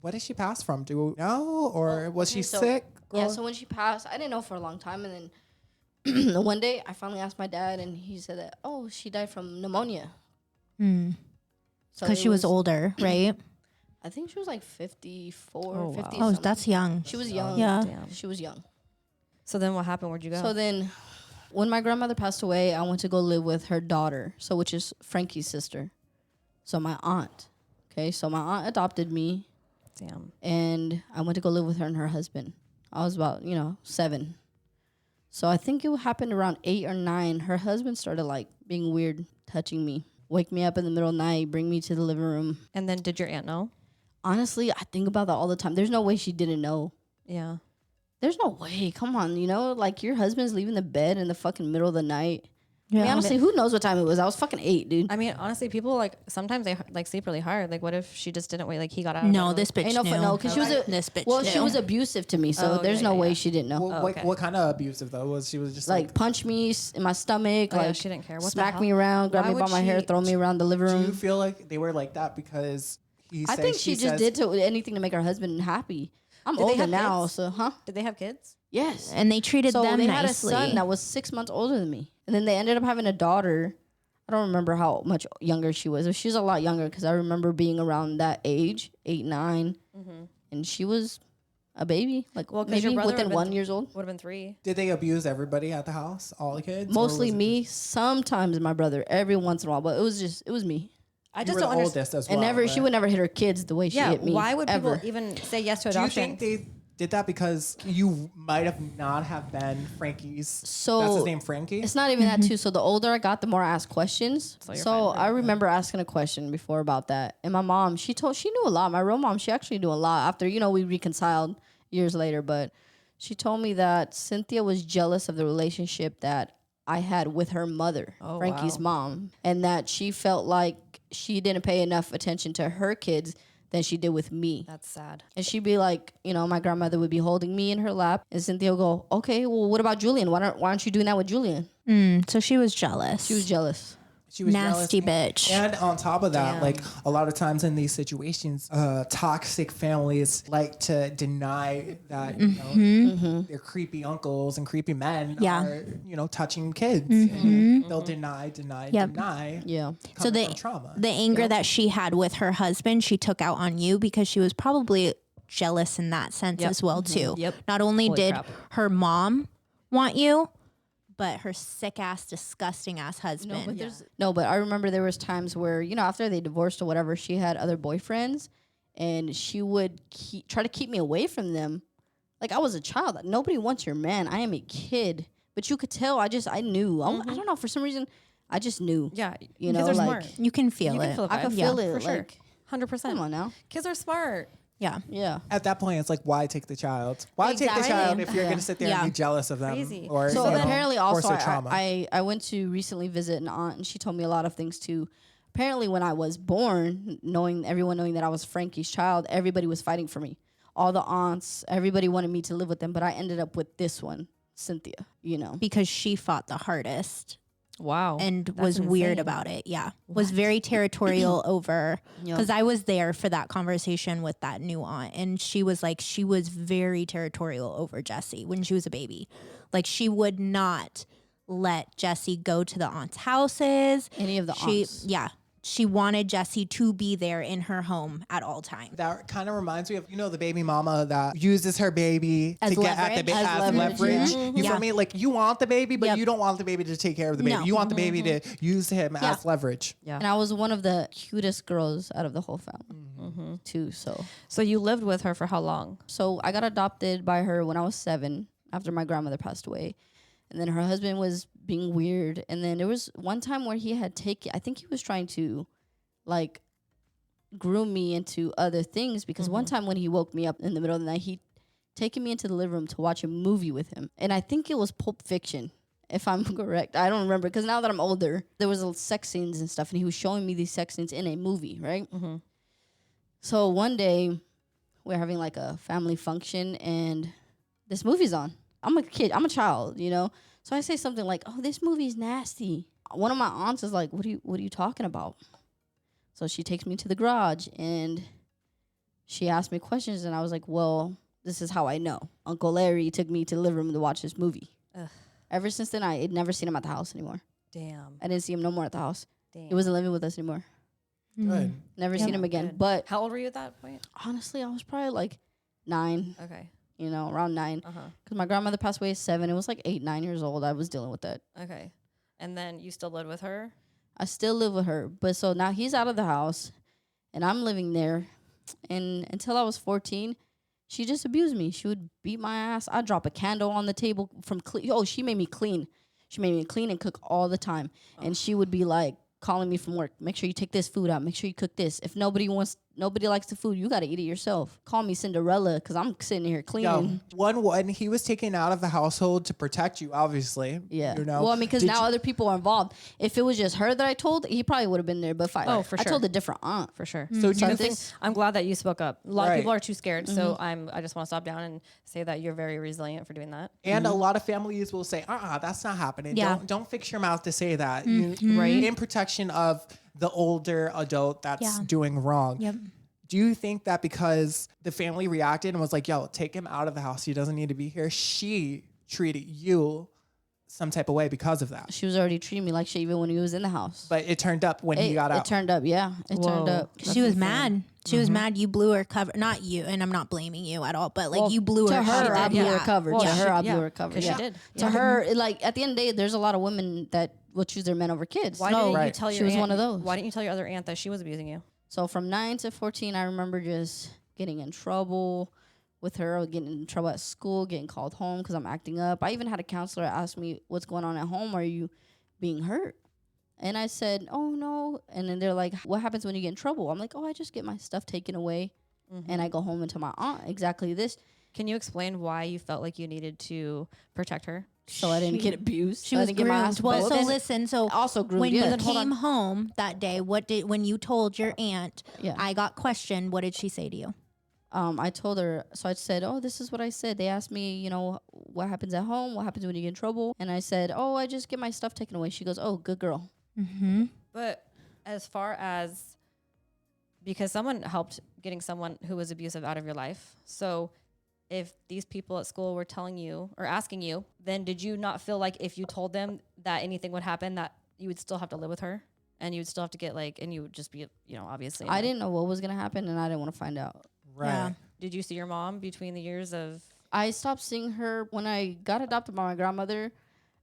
S3: What did she pass from? Do we know? Or was she
S4: so-
S3: sick?
S4: Yeah, so when she passed, I didn't know for a long time. And then one day I finally asked my dad, and he said that, oh, she died from pneumonia.
S2: Because
S4: So it
S2: she was older, right?
S4: I think she was like 54,
S1: Oh, wow.
S4: 50.
S2: Oh,
S4: something.
S2: that's young.
S4: She was young.
S2: Yeah.
S1: Damn.
S4: She was young.
S1: So then what happened? Where'd you go?
S4: So then when my grandmother passed away, I went to go live with her daughter, so which is Frankie's sister. So my aunt. Okay, so my aunt adopted me,
S1: Damn.
S4: and I went to go live with her and her husband. I was about, 7. So I think it happened around 8 or 9. Her husband started like being weird, touching me, wake me up in the middle of the night, bring me to the living room.
S1: And then did your aunt know?
S4: Honestly, I think about that all the time. There's no way she didn't know.
S1: Yeah.
S4: There's no way. Come on, like your husband's leaving the bed in the fucking middle of the night.
S2: Yeah.
S4: I mean, honestly, who knows what time it was? I was fucking 8, dude.
S1: I mean, honestly, people like sometimes they like sleep really hard. Like, what if she just didn't wait? Like, he got out. of
S2: No,
S1: bed
S2: this bitch
S4: Ain't no
S2: knew.
S4: fun, no, because she was
S2: This bitch
S4: she
S2: knew.
S4: was abusive to me, so
S1: Oh,
S4: there's
S1: yeah,
S4: no
S1: yeah,
S4: way
S1: yeah.
S4: she didn't know.
S3: What kind of abusive though? Was she was just
S4: Like punch me in my stomach,
S1: Oh, yeah,
S4: like
S1: she didn't care. What the
S4: smack
S1: hell?
S4: me around, grab
S1: Why
S4: me by
S1: would
S4: my hair,
S1: she-
S4: throw me around the living
S3: do you
S4: room.
S3: feel like they were like that because
S4: I think she just did to anything to make her husband happy. I'm
S1: Did they
S4: older
S1: have
S4: now,
S1: kids?
S4: so
S1: Did they have kids?
S4: yes.
S2: And they treated
S4: So
S2: them
S4: they
S2: nicely.
S4: had a son that was 6 months older than me, and then they ended up having a daughter. I don't remember how much younger she was. She's a lot younger because I remember being around that age, 8, 9, and she was a baby, like
S1: Well, 'cause your
S4: maybe
S1: brother
S4: within
S1: would've
S4: 1
S1: been
S4: years old.
S1: Would have been 3.
S3: Did they abuse everybody at the house? All the kids? Or
S4: Mostly
S3: was it
S4: me, sometimes my brother, every once in a while, but it was me.
S1: I
S3: You
S1: just
S3: were
S1: don't
S3: the
S1: understand.
S3: oldest as well.
S4: And never,
S3: right?
S4: she would never hit her kids the way she
S1: Yeah.
S4: hit me.
S1: Why would
S4: ever.
S1: people even say yes to
S3: Do you
S1: adoption?
S3: think they did that because you might have not have been Frankie's?
S4: So
S3: that's his name, Frankie.
S4: It's not even that too. So the older I got, the more I asked questions.
S1: So you're
S4: So
S1: fine.
S4: I remember asking a question before about that, and my mom, she knew a lot. My real mom, she actually knew a lot. After we reconciled years later, but she told me that Cynthia was jealous of the relationship that I had with her mother,
S1: Oh,
S4: Frankie's
S1: wow.
S4: mom, and that she felt like she didn't pay enough attention to her kids than she did with me.
S1: That's sad.
S4: And she'd be like, my grandmother would be holding me in her lap, and Cynthia would go, "Okay, well, what about Julian? Why aren't you doing that with Julian?"
S2: So she was jealous.
S4: She was jealous.
S3: She was
S2: nasty
S3: jealous.
S2: bitch.
S3: And on top of that,
S1: Damn.
S3: like a lot of times in these situations, toxic families like to deny that their creepy uncles and creepy men
S2: Yeah.
S3: are touching kids. And they'll deny,
S2: Yep.
S3: deny.
S4: Yeah.
S2: So
S3: coming from trauma.
S2: the anger that she had with her husband, she took out on you because she was probably jealous in that sense
S1: Yep.
S2: as well too.
S1: Yep.
S2: Not only
S1: Holy
S2: did
S1: crap.
S2: her mom want you, but her sick ass, disgusting ass husband.
S4: But I remember there was times where after they divorced or whatever, she had other boyfriends, and she would try to keep me away from them. Like I was a child. Nobody wants your man. I am a kid, but you could tell. I knew. I don't know, for some reason, I just knew.
S1: Yeah.
S4: You
S1: kids
S4: know,
S1: are
S4: like-
S1: smart.
S2: You can feel
S1: You
S2: it.
S1: can feel
S4: I could
S1: vibes.
S4: feel
S1: Yeah,
S4: it.
S1: for sure.
S4: Like,
S1: 100%.
S4: come on now.
S1: Kids are smart.
S2: Yeah.
S4: Yeah.
S3: At that point, it's like, why take the child? Why take the
S2: Exactly.
S3: child if you're
S4: Yeah.
S3: going to sit there
S2: Yeah.
S3: and be jealous of them?
S1: Crazy.
S3: Or,
S4: So apparently,
S3: force
S4: also,
S3: their trauma?
S4: I went to recently visit an aunt, and she told me a lot of things too. Apparently, when I was born, everyone knowing that I was Frankie's child, everybody was fighting for me. All the aunts, everybody wanted me to live with them, but I ended up with this one, Cynthia.
S2: Because she fought the hardest
S1: Wow.
S2: and
S1: That's
S2: was weird
S1: insane.
S2: about it. Yeah. Was very territorial over, because I was there for that conversation with that new aunt. And she was very territorial over Jessie when she was a baby. Like she would not let Jessie go to the aunt's houses.
S4: Any of the aunts.
S2: Yeah. She wanted Jessie to be there in her home at all times.
S3: That kind of reminds me of, the baby mama that uses her baby
S2: As
S3: to get at the
S2: leverage?
S3: baby
S4: As
S3: as
S4: leverage,
S3: leverage.
S4: yeah.
S3: You feel me? Like you want the baby, but
S2: Yep.
S3: you don't want the baby to take care of the baby.
S2: No.
S3: You want the baby to use him as leverage.
S1: Yeah.
S4: And I was one of the cutest girls out of the whole family, too.
S1: So you lived with her for how long?
S4: So I got adopted by her when I was 7, after my grandmother passed away. And then her husband was being weird. And then there was one time where he had I think he was trying to, groom me into other things. Because one time when he woke me up in the middle of the night, he taken me into the living room to watch a movie with him. And I think it was Pulp Fiction. if I'm correct. I don't remember because now that I'm older, there was sex scenes and stuff, and he was showing me these sex scenes in a movie, right?
S1: Mm-hmm.
S4: So one day, we're having like a family function, and this movie's on. I'm a kid. I'm a child, you know? So I say something like, oh, this movie's nasty. One of my aunts is like, what are you talking about? So she takes me to the garage, and she asked me questions, and I was like, well, this is how I know. Uncle Larry took me to the living room to watch this movie.
S1: Ugh.
S4: Ever since then, I had never seen him at the house anymore.
S1: Damn.
S4: I didn't see him no more at the house.
S1: Damn.
S4: He wasn't living with us anymore.
S3: Good.
S4: Never seen him again.
S1: Good.
S4: But
S1: How old were you at that point?
S4: honestly, I was probably like 9,
S1: Okay.
S4: you know, around 9.
S1: Uh-huh.
S4: Because my grandmother passed away at 7. It was like 8, 9 years old. I was dealing with that.
S1: Okay. And then you still lived with her?
S4: I still live with her. But so now he's out of the house, and I'm living there. And until I was 14, she just abused me. She would beat my ass. I'd drop a candle on the table from clean. Oh, she made me clean. She made me clean and cook all the time. And she would be like calling me from work. Make sure you take this food out. Make sure you cook this. If nobody likes the food, you got to eat it yourself. Call me Cinderella because I'm sitting here cleaning.
S3: Yo, one, he was taken out of the household to protect you, obviously.
S4: Yeah.
S3: You know?
S4: Well, I mean, because
S3: Did
S4: now
S3: you-
S4: other people are involved. If it was just her that I told, he probably would have been there. But if I,
S1: for
S4: I
S1: sure.
S4: told a different aunt.
S1: For sure.
S3: So do
S4: So
S3: you
S4: this-
S3: think...
S1: I'm glad that you spoke up. A lot
S3: Right.
S1: of people are too scared, so I just want to stop down and say that you're very resilient for doing that.
S3: And a lot of families will say, that's not happening.
S2: Yeah.
S3: Don't fix your mouth to say that.
S1: Right.
S3: In protection of the older adult that's
S2: Yeah.
S3: doing wrong.
S2: Yep.
S3: Do you think that because the family reacted and was like, yo, take him out of the house, he doesn't need to be here, she treated you some type of way because of that?
S4: She was already treating me like shit even when he was in the house.
S3: But it turned up when he got out.
S4: It turned up, yeah. It turned
S1: Whoa.
S4: up.
S2: She was mad. She was mad. You blew her cover. Not you, and I'm not blaming you at all. But like you blew
S4: to
S2: her.
S4: her, I
S2: cover.
S4: blew her
S2: Yeah.
S4: cover.
S1: Well,
S4: to her, I
S1: yeah,
S4: blew her cover.
S1: 'cause she
S4: Yeah.
S1: did.
S4: To her, like at the end of the day, there's a lot of women that will choose their men over kids.
S1: Why didn't you
S3: Right.
S1: tell
S4: She
S1: your
S4: was
S1: aunt,
S4: one of those.
S1: Why didn't you tell your other aunt that she was abusing you?
S4: So from 9 to 14, I remember just getting in trouble with her, or getting in trouble at school, getting called home because I'm acting up. I even had a counselor ask me, what's going on at home? Are you being hurt? And I said, oh, no. And then they're like, what happens when you get in trouble? I'm like, oh, I just get my stuff taken away. And I go home and tell my aunt exactly this.
S1: Can you explain why you felt like you needed to protect her?
S4: So I didn't get abused.
S2: She
S4: so I
S2: was
S4: didn't get my ass
S2: groomed. Well,
S4: whooped.
S2: so
S4: And
S2: listen. So
S4: also groomed,
S2: when
S4: yeah.
S2: you came home that day, when you told your aunt,
S4: Yeah.
S2: I got questioned. What did she say to you?
S4: I told her, so I said, oh, this is what I said. They asked me, you know, what happens at home? What happens when you get in trouble? And I said, oh, I just get my stuff taken away. She goes, oh, good girl.
S2: Mm-hmm.
S1: But as far as, because someone helped getting someone who was abusive out of your life. So if these people at school were telling you or asking you, then did you not feel like if you told them that anything would happen, that you would still have to live with her and you would still have to get like, and you would just be, you know, obviously.
S4: I didn't know what was going to happen, and I didn't want to find out.
S3: Right.
S2: Yeah.
S1: Did you see your mom between the years of?
S4: I stopped seeing her when I got adopted by my grandmother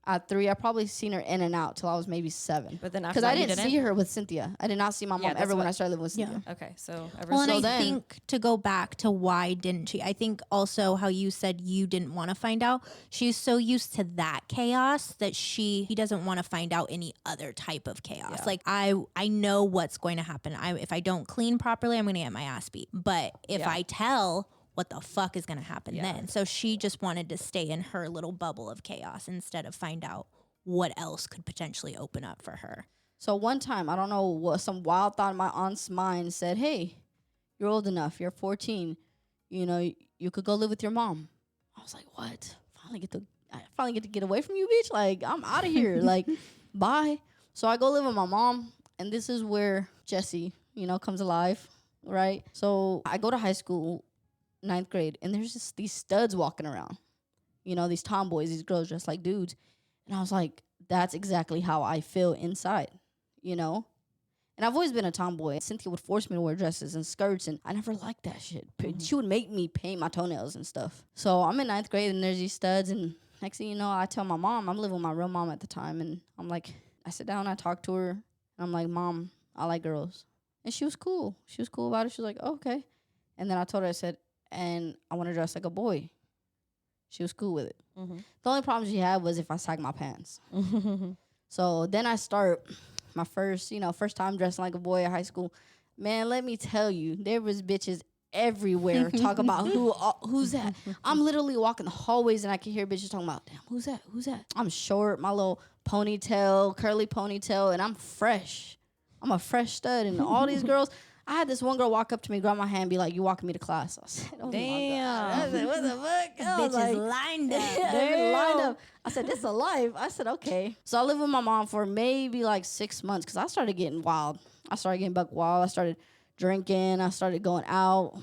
S4: at 3. I probably seen her in and out till I was maybe 7.
S1: But then after
S4: Because
S1: that,
S4: I
S1: you
S4: didn't see her with Cynthia. I did not see my
S1: Yeah,
S4: mom
S1: that's
S4: ever when
S1: what-
S4: I started living with
S2: Yeah.
S4: Cynthia.
S1: Okay, so ever
S2: Well, and
S1: since
S2: I
S4: then-
S2: think to go back to why didn't she? I think also how you said you didn't want to find out. She's so used to that chaos that she doesn't want to find out any other type of chaos.
S1: Yeah.
S2: Like I know what's going to happen. If I don't clean properly, I'm going to get my ass beat. But if
S1: Yeah.
S2: I tell, what the fuck is going to happen
S1: Yeah.
S2: then? So she just wanted to stay in her little bubble of chaos instead of find out what else could potentially open up for her.
S4: So one time, I don't know what, some wild thought in my aunt's mind said, hey, you're old enough. You're 14. You know, you could go live with your mom. I was like, what? I finally get to get away from you, bitch. Like, I'm out of here. Like, bye. So I go live with my mom, and this is where Jesse, you know, comes alive, right? So I go to high school, 9th grade, and there's just these studs walking around. You know, these tomboys, these girls dressed like dudes. And I was like, that's exactly how I feel inside, you know? And I've always been a tomboy. Cynthia would force me to wear dresses and skirts, and I never liked that shit. She would make me paint my toenails and stuff. So I'm in 9th grade, and there's these studs, and next thing you know, I tell my mom, I'm living with my real mom at the time, and I'm like, I sit down, I talk to her, and I'm like, Mom, I like girls. And she was cool. She was cool about it. She was like, oh, okay. And then I told her, I said, and I want to dress like a boy. She was cool with it.
S1: Mm-hmm.
S4: The only problem she had was if I sagged my pants. So then I start my first time dressing like a boy at high school. Man, let me tell you, there was bitches everywhere talk about who's that. I'm literally walking the hallways and I can hear bitches talking about, damn, who's that? Who's that? I'm short, my little ponytail, curly ponytail, and I'm fresh. I'm a fresh stud. And all these girls, I had this one girl walk up to me, grab my hand, and be like, you walking me to class? I said, oh
S1: Damn.
S4: my God. I said, what the fuck? I was
S2: Bitches
S4: like,
S2: lined up.
S4: they're lined up. I said, this is a life. I said, okay. So I lived with my mom for maybe like 6 months because I started getting wild. I started getting buck wild. I started drinking. I started going out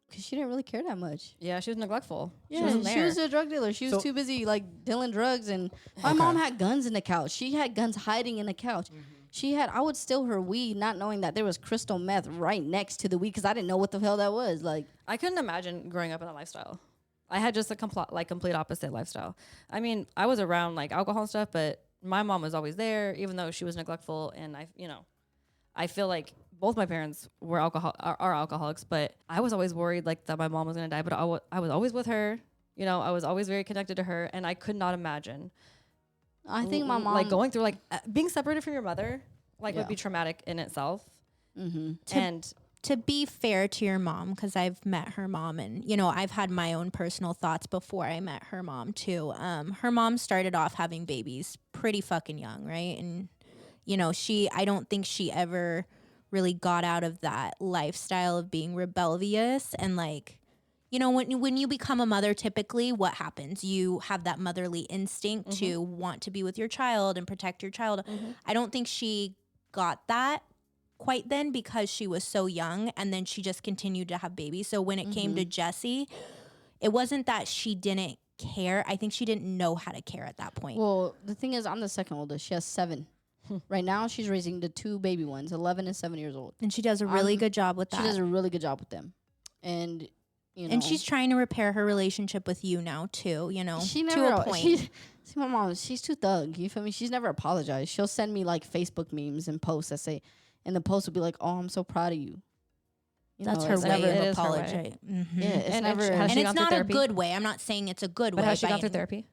S4: because she didn't really care that much.
S1: Yeah, she was neglectful.
S4: Yeah,
S1: She wasn't
S4: she
S1: there.
S4: was a drug dealer. She was too busy like dealing drugs. And my mom had guns in the couch. She had guns hiding in the couch. I would steal her weed, not knowing that there was crystal meth right next to the weed because I didn't know what the hell that was. Like,
S1: I couldn't imagine growing up in that lifestyle. I had just a complete opposite lifestyle. I mean, I was around like alcohol and stuff, but my mom was always there, even though she was neglectful. And I feel like both my parents are alcoholics, but I was always worried like that my mom was gonna die. But I was always with her. I was always very connected to her, and I could not imagine.
S4: I think my mom
S1: like going through being separated from your mother would be traumatic in itself. And
S2: to be fair to your mom, because I've met her mom and, I've had my own personal thoughts before I met her mom too. Her mom started off having babies pretty fucking young, right? And, I don't think she ever really got out of that lifestyle of being rebellious and when you become a mother, typically what happens? You have that motherly instinct to want to be with your child and protect your child. I don't think she got that quite then because she was so young, and then she just continued to have babies. So when it came to Jessie, it wasn't that she didn't care. I think she didn't know how to care at that point.
S4: Well, the thing is, I'm the second oldest. She has 7. Right now, she's raising the 2 baby ones, 11 and 7 years old.
S2: And she does a really good job with that.
S4: She does a really good job with them. And,
S2: and she's trying to repair her relationship with you now, too,
S4: she
S2: to
S4: never,
S2: a point.
S4: see, my mom, she's too thug. You feel me? She's never apologized. She'll send me, Facebook memes and posts that say, and the post will be like, oh, I'm so proud of you.
S2: That's her way of apology.
S4: Yeah, it's never.
S2: And it's not a good way. I'm not saying it's a good way.
S1: But has she gone through therapy?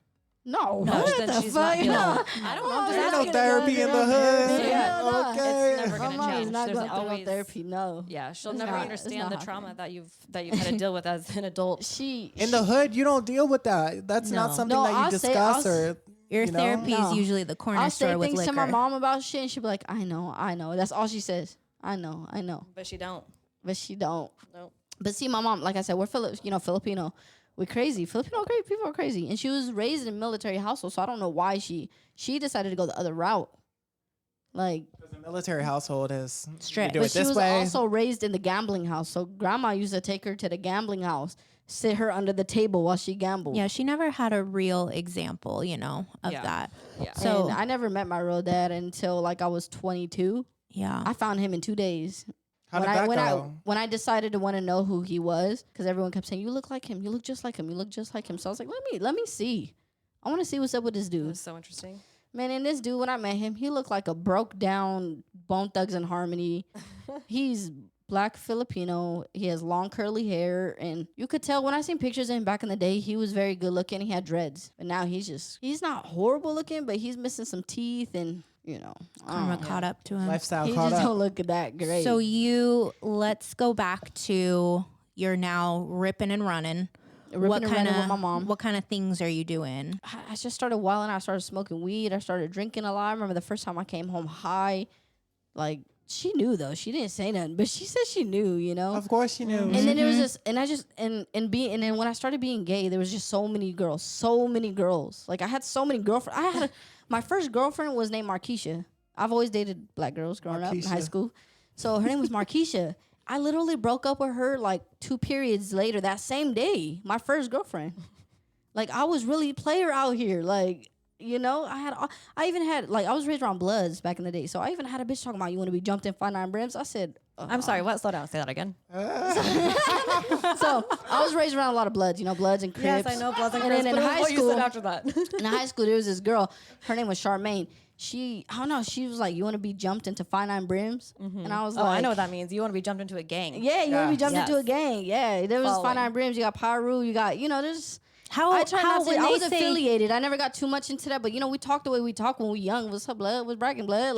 S4: No,
S1: what the
S4: she's
S1: fuck?
S4: not
S1: No. I don't know.
S3: There's no therapy in the hood.
S1: Yeah.
S3: Okay.
S1: It's never
S4: My
S1: gonna
S4: mom is
S1: change.
S4: not
S1: There's
S4: going through no
S1: always
S4: therapy. No.
S1: Yeah, she'll
S4: It's
S1: never
S4: not-
S1: understand
S4: it's
S1: the
S4: not
S1: trauma that you've had to deal with as an adult.
S3: In the hood, you don't deal with that. That's not something that you
S4: I'll
S3: discuss or.
S2: Your therapy is usually the corner
S4: I'll
S2: store
S4: say
S2: with
S4: things
S2: liquor.
S4: to my mom about shit, and she'll be like, I know. That's all she says. I know.
S1: But she don't.
S4: But she don't.
S1: Nope.
S4: But see, my mom, like I said, we're Filipino. We're crazy. Filipino people are crazy. And she was raised in a military household, so I don't know why she decided to go the other route. Like,
S3: The military household is
S2: Strict.
S3: You do
S4: but
S3: it
S4: she
S3: this
S4: was
S3: way.
S4: also raised in the gambling house. So grandma used to take her to the gambling house, sit her under the table while she gambled.
S2: Yeah, she never had a real example, of
S1: Yeah.
S2: that.
S1: Yeah.
S2: So
S4: And I never met my real dad until I was 22.
S2: yeah.
S4: I found him in 2 days.
S3: How did that
S4: when
S3: go?
S4: when I decided to want to know who he was, because everyone kept saying, "You look like him. You look just like him. You look just like him." So I was like, "Let me see. I want to see what's up with this dude."
S1: That's so interesting.
S4: Man, and this dude, when I met him, he looked like a broke down Bone Thugs and Harmony. He's black Filipino. He has long curly hair, and you could tell when I seen pictures of him back in the day, he was very good looking. He had dreads, but now he's not horrible looking, but he's missing some teeth and.
S2: Karma caught up to him.
S3: Lifestyle
S4: He
S3: caught
S4: just
S3: up.
S4: don't look that great.
S2: So let's go back to you're now ripping and running.
S4: Ripping and running with my mom.
S2: What kind of things are you doing?
S4: I just started wilding. I started smoking weed. I started drinking a lot. I remember the first time I came home high. Like, she knew, though. She didn't say nothing, but she said she knew,
S3: Of course she knew.
S4: And then it was just, and then when I started being gay, there was just so many girls. Like, I had so many girlfriends. My first girlfriend was named Markeisha. I've always dated black girls growing up in high
S3: Markeisha.
S4: school. So her name was Markeisha. I literally broke up with her 2 periods later that same day. My first girlfriend. I was really player out here. I was raised around Bloods back in the day. So I even had a bitch talking about, you want to be jumped in 5'9" brims? I said,
S1: I'm sorry. What? Slow down. Say that again.
S4: So I was raised around a lot of Bloods, Bloods and Crips.
S1: Yes, I know. Bloods and
S4: And
S1: Crips.
S4: then in
S1: But
S4: high
S1: what you
S4: school-
S1: said after that?
S4: In high school, there was this girl. Her name was Charmaine. She was like, you want to be jumped into 5'9" brims? And I was
S1: Oh,
S4: like,
S1: I know what that means. You want to be jumped into a gang.
S4: Yeah, you want to be jumped
S1: Yes.
S4: into a gang. Yeah, there was
S1: Following.
S4: 5'9" brims. You got Paru. You got, there's.
S2: How
S4: I tried not to.
S2: when
S4: I
S2: they
S4: was
S2: say
S4: affiliated. I never got too much into that, but we talk the way we talk when we young. What's up, blood? What's bragging blood?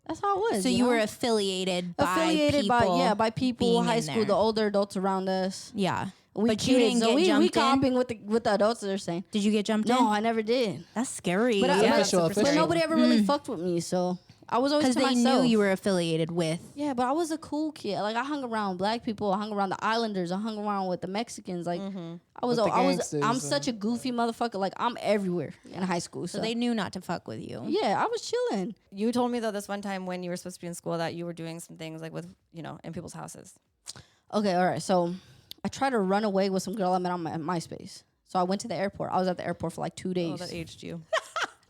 S4: That's how it was.
S2: So you were affiliated by people.
S4: By people, high school, the older adults around us.
S2: Yeah.
S4: But
S2: you didn't get jumped
S4: we
S2: in?
S4: copying what the adults are saying.
S2: Did you get jumped in?
S4: No, I never did.
S2: That's scary.
S4: But,
S3: Official.
S4: but nobody ever really fucked with me, so I was always to
S2: Because they
S4: myself.
S2: knew you were affiliated with.
S4: Yeah, but I was a cool kid. Like I hung around black people. I hung around the Islanders. I hung around with the Mexicans. Like I'm such a goofy motherfucker. Like I'm everywhere in high school.
S2: So they knew not to fuck with you.
S4: Yeah, I was chilling.
S1: You told me though this one time when you were supposed to be in school that you were doing some things like with in people's houses.
S4: Okay, all right. So I tried to run away with some girl I met on MySpace. So I went to the airport. I was at the airport for like 2 days.
S1: Oh, that aged you.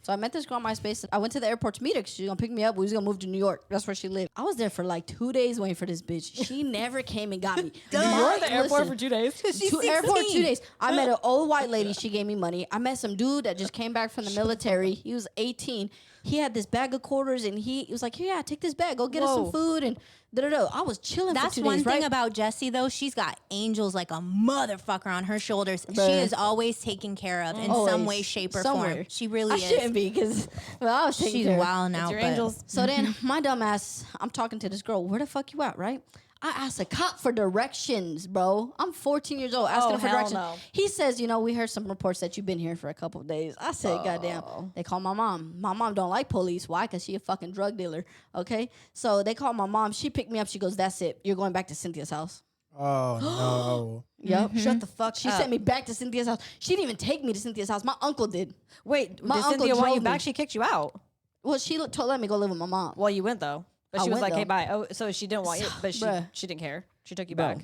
S4: So I met this girl on MySpace. I went to the airport to meet her because she was going to pick me up. We was going to move to New York. That's where she lived. I was there for like 2 days waiting for this bitch. She never came and got me.
S1: You were at the airport for 2 days?
S4: Airport 2 days. I met an old white lady. She gave me money. I met some dude that just came back from the military. He was 18. He had this bag of quarters and he was like, here, yeah, take this bag. Go get us some food and da-da-da. I was chilling for 2 days,
S2: That's one thing about Jessie, though. She's got angels like a motherfucker on her shoulders. She is always taken care of in some way, shape, or form. She really is.
S4: I shouldn't be because I was taking
S2: She's
S4: care.
S2: wilding out.
S1: Your angels.
S4: So then my dumb ass, I'm talking to this girl. Where the fuck you at, right? I asked a cop for directions, bro. I'm 14 years old asking him for directions.
S1: No.
S4: He says, we heard some reports that you've been here for a couple of days. I said, goddamn. They call my mom. My mom don't like police. Why? Because she a fucking drug dealer. Okay? So they call my mom. She picked me up. She goes, that's it. You're going back to Cynthia's house.
S3: Oh, no.
S4: Yep.
S1: Shut the fuck
S4: She
S1: up.
S4: sent me back to Cynthia's house. She didn't even take me to Cynthia's house. My uncle did.
S1: Wait,
S4: My
S1: did
S4: uncle
S1: Cynthia want you
S4: drove
S1: back?
S4: me.
S1: She kicked you out.
S4: Well, she let me go live with my mom.
S1: Well, you went though. But
S4: I
S1: she was
S4: went,
S1: like, hey,
S4: though.
S1: bye. Oh, so she didn't want you, but
S4: Bruh.
S1: she didn't care. She took you
S3: Bro.
S1: back.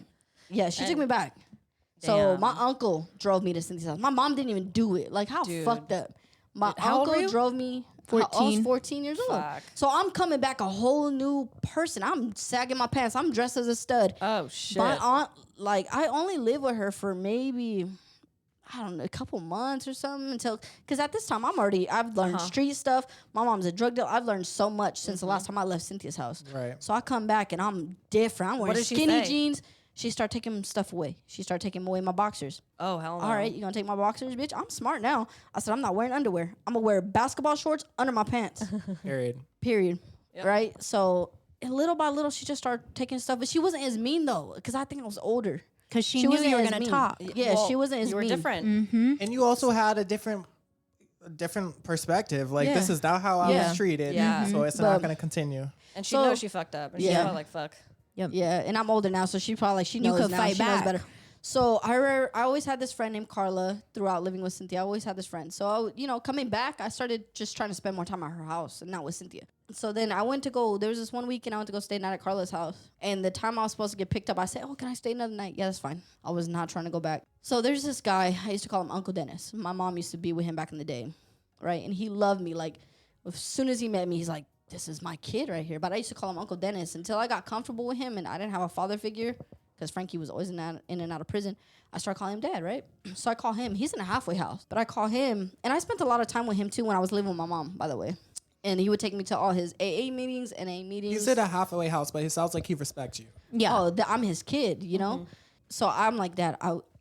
S4: Yeah, she took me back. So
S1: Damn.
S4: my uncle drove me to Cynthia's house. My mom didn't even do it. Like how
S1: Dude.
S4: fucked up. My
S1: How old were
S4: uncle
S1: you?
S4: drove me. I was
S2: 14.
S4: 14 years old.
S1: Fuck.
S4: So I'm coming back a whole new person. I'm sagging my pants. I'm dressed as a stud.
S1: Oh, shit.
S4: My aunt, I only lived with her for maybe, I don't know, a couple months or something because at this time I've learned street stuff. My mom's a drug dealer. I've learned so much since the last time I left Cynthia's house.
S3: Right.
S4: So I come back and I'm different. I'm wearing
S1: did she
S4: skinny
S1: say?
S4: jeans. She started taking stuff away. She started taking away my boxers.
S1: Oh, hell no.
S4: All right, you gonna take my boxers, bitch? I'm smart now. I said I'm not wearing underwear. I'm gonna wear basketball shorts under my pants.
S3: Period.
S4: Period. Right. So little by little, she just started taking stuff, but she wasn't as mean though, because I think I was older.
S2: Because she knew
S4: wasn't
S2: you were
S4: as
S2: going to
S4: mean.
S2: talk.
S4: Yeah,
S1: Well,
S4: she wasn't as
S1: You were
S4: mean.
S1: different.
S3: And you also had a different perspective. Like,
S4: Yeah.
S3: this is not how I
S4: Yeah.
S3: was treated.
S1: Yeah.
S3: So it's
S4: But-
S3: not going to continue.
S1: And she
S4: So-
S1: knows she fucked up. And she's
S4: Yeah.
S1: probably like, fuck.
S4: Yeah, and I'm older now, so she probably she knows
S2: could
S4: now.
S2: fight
S4: She knows
S2: back.
S4: better. So I always had this friend named Carla throughout living with Cynthia. I always had this friend. So coming back, I started just trying to spend more time at her house and not with Cynthia. So then I went to go. There was this one weekend I went to go stay the night at Carla's house. And the time I was supposed to get picked up, I said, "Oh, can I stay another night?" Yeah, that's fine. I was not trying to go back. So there's this guy. I used to call him Uncle Dennis. My mom used to be with him back in the day, right? And he loved me. Like as soon as he met me, he's like, "This is my kid right here." But I used to call him Uncle Dennis until I got comfortable with him and I didn't have a father figure because Frankie was always in and out of prison. I started calling him Dad, right? So I call him. He's in a halfway house, but I call him, and I spent a lot of time with him too when I was living with my mom, by the way. And he would take me to all his AA meetings, NA meetings.
S3: He's in a halfway house, but it sounds like he respects you.
S2: Yeah.
S4: Oh, I'm his kid, you know? So I'm like, Dad,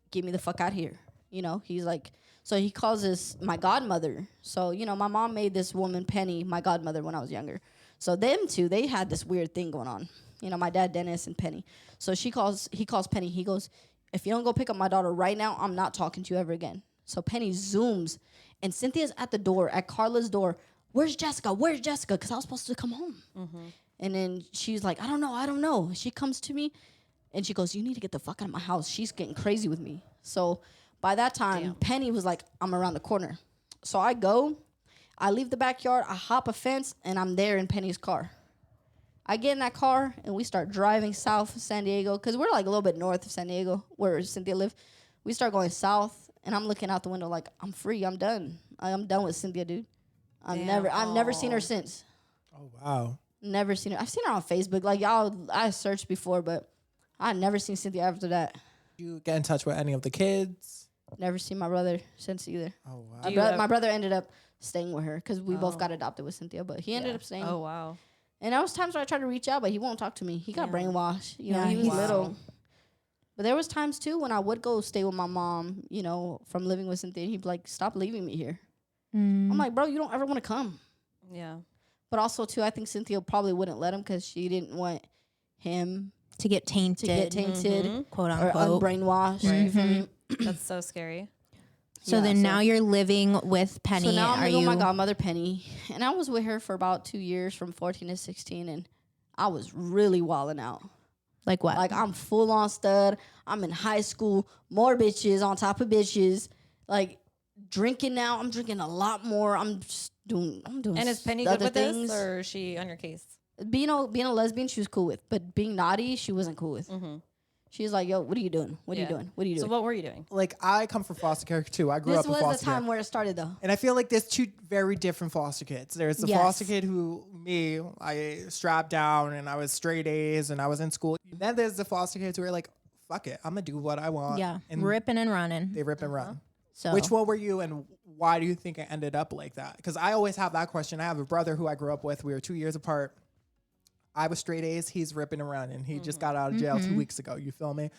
S4: get me the fuck out here. He's like, so he calls this my godmother. So, my mom made this woman, Penny, my godmother when I was younger. So them two, they had this weird thing going on. My dad, Dennis, and Penny. So he calls Penny. He goes, "If you don't go pick up my daughter right now, I'm not talking to you ever again." So Penny zooms, and Cynthia's at the door, at Carla's door. "Where's Jessica? Where's Jessica?" Because I was supposed to come home. And then she's like, I don't know. She comes to me, and she goes, "You need to get the fuck out of my house. She's getting crazy with me." So by that time, Penny was like, "I'm around the corner." So I go, I leave the backyard, I hop a fence, and I'm there in Penny's car. I get in that car, and we start driving south of San Diego, because we're like a little bit north of San Diego, where Cynthia lived. We start going south, and I'm looking out the window like, I'm free, I'm done. I'm done with Cynthia, dude. I've never seen her since.
S3: Oh, wow.
S4: Never seen her. I've seen her on Facebook. Like, I searched before, but I never seen Cynthia after that.
S3: You get in touch with any of the kids?
S4: Never seen my brother since either.
S3: Oh, wow.
S4: My brother ended up staying with her because we both got adopted with Cynthia, but he ended up staying.
S1: Oh, wow.
S4: And there was times where I tried to reach out, but he won't talk to me. He got brainwashed. He was
S2: he's-
S4: little. But there was times, too, when I would go stay with my mom, from living with Cynthia, and he'd be like, "Stop leaving me here." I'm like, "Bro, you don't ever want to come."
S1: Yeah.
S4: But also, too, I think Cynthia probably wouldn't let him because she didn't want him
S2: to get tainted, quote
S4: or
S2: unquote.
S4: unbrainwashed. You feel me?
S1: That's so scary.
S2: So
S4: Yeah,
S2: then now you're living with Penny.
S4: So now I'm
S2: Are
S4: living with my
S2: you
S4: godmother, Penny. And I was with her for about 2 years, from 14 to 16. And I was really wilding out.
S2: like what?
S4: Like, I'm full on stud. I'm in high school. More bitches on top of bitches. Like, drinking now. I'm drinking a lot more. I'm doing
S1: And is Penny good with this, or is she on your case?
S4: Being a lesbian, she was cool with. But being naughty, she wasn't cool with. She's like, yo, what are you doing? What are you doing? What are you doing?
S1: So what were you doing?
S3: Like, I come from foster care too. I grew up in
S4: This
S3: foster
S4: was the time
S3: care.
S4: where it started, though.
S3: And I feel like there's two very different foster kids. There's the
S2: Yes.
S3: foster kid I strapped down and I was straight A's and I was in school. Then there's the foster kids who are like, fuck it, I'm gonna do what I want.
S2: yeah,
S3: And
S2: ripping and running.
S3: they rip and run.
S2: So
S3: Which one were you, and why do you think it ended up like that? Because I always have that question. I have a brother who I grew up with. We were 2 years apart. I was straight A's. He's ripping and running. He just got out of jail 2 weeks ago. You feel me?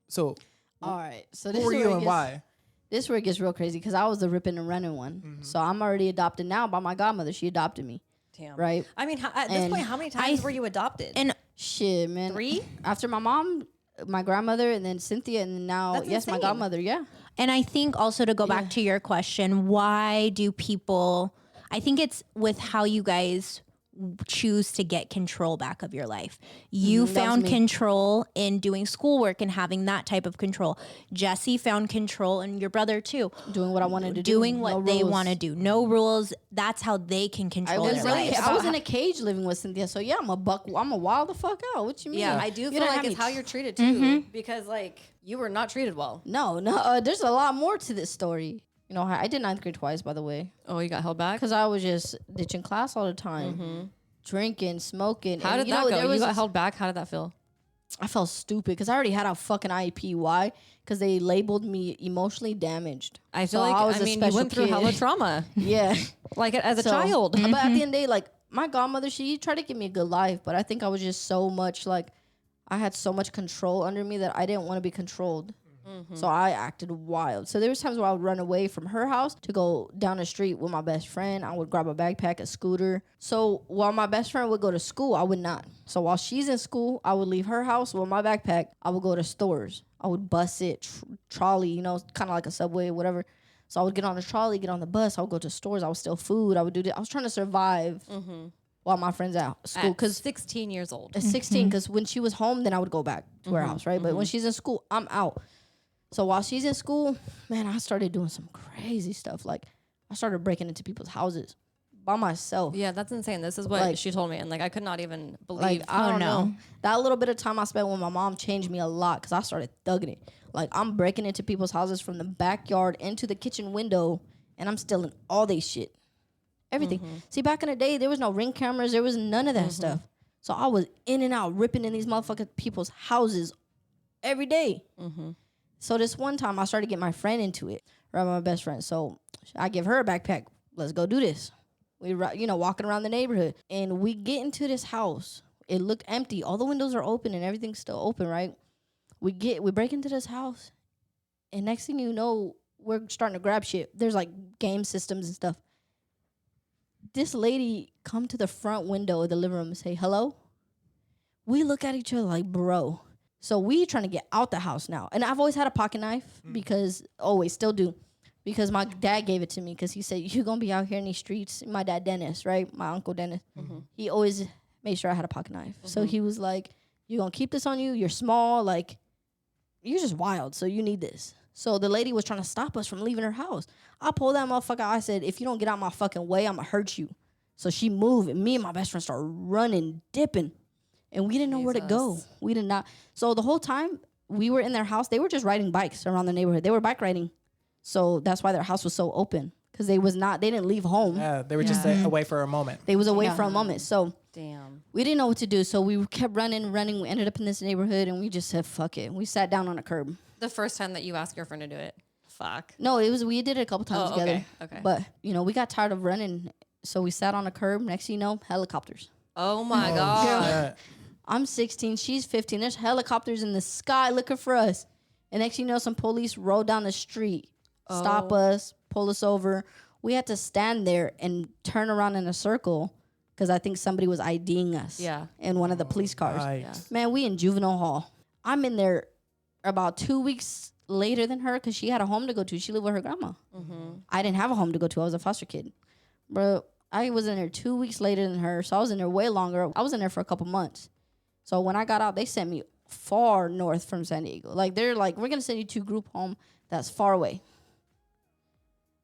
S3: So
S4: All right. So
S3: who
S4: this
S3: were
S4: is
S3: you
S4: where it
S3: and
S4: gets-
S3: why?
S4: This is where it gets real crazy because I was the ripping and running one. So I'm already adopted now by my godmother. She adopted me.
S1: Damn.
S4: Right?
S1: I mean, at this
S4: And
S1: point, how many times were you adopted?
S2: and
S4: Shit, man.
S1: 3?
S4: After my mom, my grandmother, and then Cynthia, and now,
S1: That's
S4: yes, my
S1: insane.
S4: godmother. Yeah.
S2: And I think also to go back to your question, why do people, I think it's with how you guys choose to get control back of your life. You
S4: that was
S2: found
S4: me.
S2: control in doing schoolwork and having that type of control. Jesse found control, and your brother too.
S4: Doing what I wanted to do.
S2: Doing what
S4: No
S2: they
S4: rules.
S2: want to do. No rules. That's how they can
S4: I
S2: control
S4: was
S2: their
S4: really,
S2: life.
S4: I was in a cage living with Cynthia. So yeah, I'm a wild the fuck out. What you mean?
S1: Yeah, I do
S4: You
S1: feel
S4: didn't
S1: like
S4: have
S1: it's
S4: me
S1: how you're treated too, because like you were not treated well.
S4: No, there's a lot more to this story. You know, I did ninth grade twice, by the way,
S1: Oh, you got held back.
S4: because I was just ditching class all the time, drinking, smoking.
S1: How
S4: and,
S1: did
S4: you
S1: that
S4: know,
S1: go?
S4: there
S1: You
S4: was
S1: got held back. How did that feel?
S4: I felt stupid because I already had a fucking IEP. Why? Because they labeled me emotionally damaged.
S1: I feel
S4: So
S1: like
S4: I was
S1: I
S4: a
S1: mean you
S4: special
S1: went through
S4: kid.
S1: hella trauma,
S4: Yeah.
S1: like as a
S4: So,
S1: child.
S4: But at the end of the day, like my godmother, she tried to give me a good life, but I think I was just so much like I had so much control under me that I didn't want to be controlled. So I acted wild. So there was times where I would run away from her house to go down the street with my best friend. I would grab a backpack, a scooter. So while my best friend would go to school, I would not. So while she's in school, I would leave her house with my backpack. I would go to stores. I would bus it, trolley, you know, kind of like a subway or whatever. So I would get on the trolley, get on the bus. I would go to stores. I would steal food. I would do that. I was trying to survive while my friend's out of school.
S1: At
S4: Because
S1: 16 years old.
S4: at 16, because when she was home, then I would go back to her house, right? But when she's in school, I'm out. So while she's in school, man, I started doing some crazy stuff. Like, I started breaking into people's houses by myself.
S1: Yeah, that's insane. This is what
S4: Like-
S1: she told me, and like I could not even believe.
S4: Like, I don't
S2: no.
S4: know. That little bit of time I spent with my mom changed me a lot because I started thugging it. Like, I'm breaking into people's houses from the backyard into the kitchen window, and I'm stealing all they shit. Everything. See, back in the day, there was no Ring cameras. There was none of that stuff. So I was in and out, ripping in these motherfucking people's houses every day. So this one time, I started getting my friend into it, right? My best friend. So I give her a backpack. Let's go do this. We, walking around the neighborhood, and we get into this house. It looked empty. All the windows are open, and everything's still open, right? We break into this house, and next thing you know, we're starting to grab shit. There's like game systems and stuff. This lady come to the front window of the living room and say, hello. We look at each other like, bro. So we trying to get out the house now. And I've always had a pocket knife because, always, still do. Because my dad gave it to me because he said, you're going to be out here in these streets. My dad, Dennis, right? My uncle, Dennis. He always made sure I had a pocket knife. So he was like, you're going to keep this on you. You're small. Like, you're just wild. So you need this. So the lady was trying to stop us from leaving her house. I pulled that motherfucker out. I said, if you don't get out my fucking way, I'm going to hurt you. So she moved, and me and my best friend started running, dipping. And we didn't know where to go. We did not. So the whole time we were in their house, they were just riding bikes around the neighborhood. They were bike riding. So that's why their house was so open. Because they didn't leave home.
S3: Yeah, they were just away for a moment.
S4: They was away for a moment. So
S1: Damn.
S4: we didn't know what to do. So we kept running. We ended up in this neighborhood, and we just said, fuck it. We sat down on a curb.
S1: The first time that you asked your friend to do it. Fuck.
S4: No, we did it a couple times
S1: Oh,
S4: together.
S1: okay.
S4: But, we got tired of running. So we sat on a curb. Next thing you know, helicopters.
S1: Oh my god.
S4: I'm 16, she's 15. There's helicopters in the sky looking for us. And next thing you know, some police rode down the street, stop us, pull us over. We had to stand there and turn around in a circle because I think somebody was IDing us.
S1: Yeah.
S4: In one of the police cars.
S3: Right.
S1: Yeah.
S4: Man, we in juvenile hall. I'm in there about 2 weeks later than her because she had a home to go to. She lived with her grandma. I didn't have a home to go to. I was a foster kid. Bro, I was in there 2 weeks later than her, so I was in there way longer. I was in there for a couple months. So when I got out, they sent me far north from San Diego. Like, they're like, we're going to send you to a group home that's far away.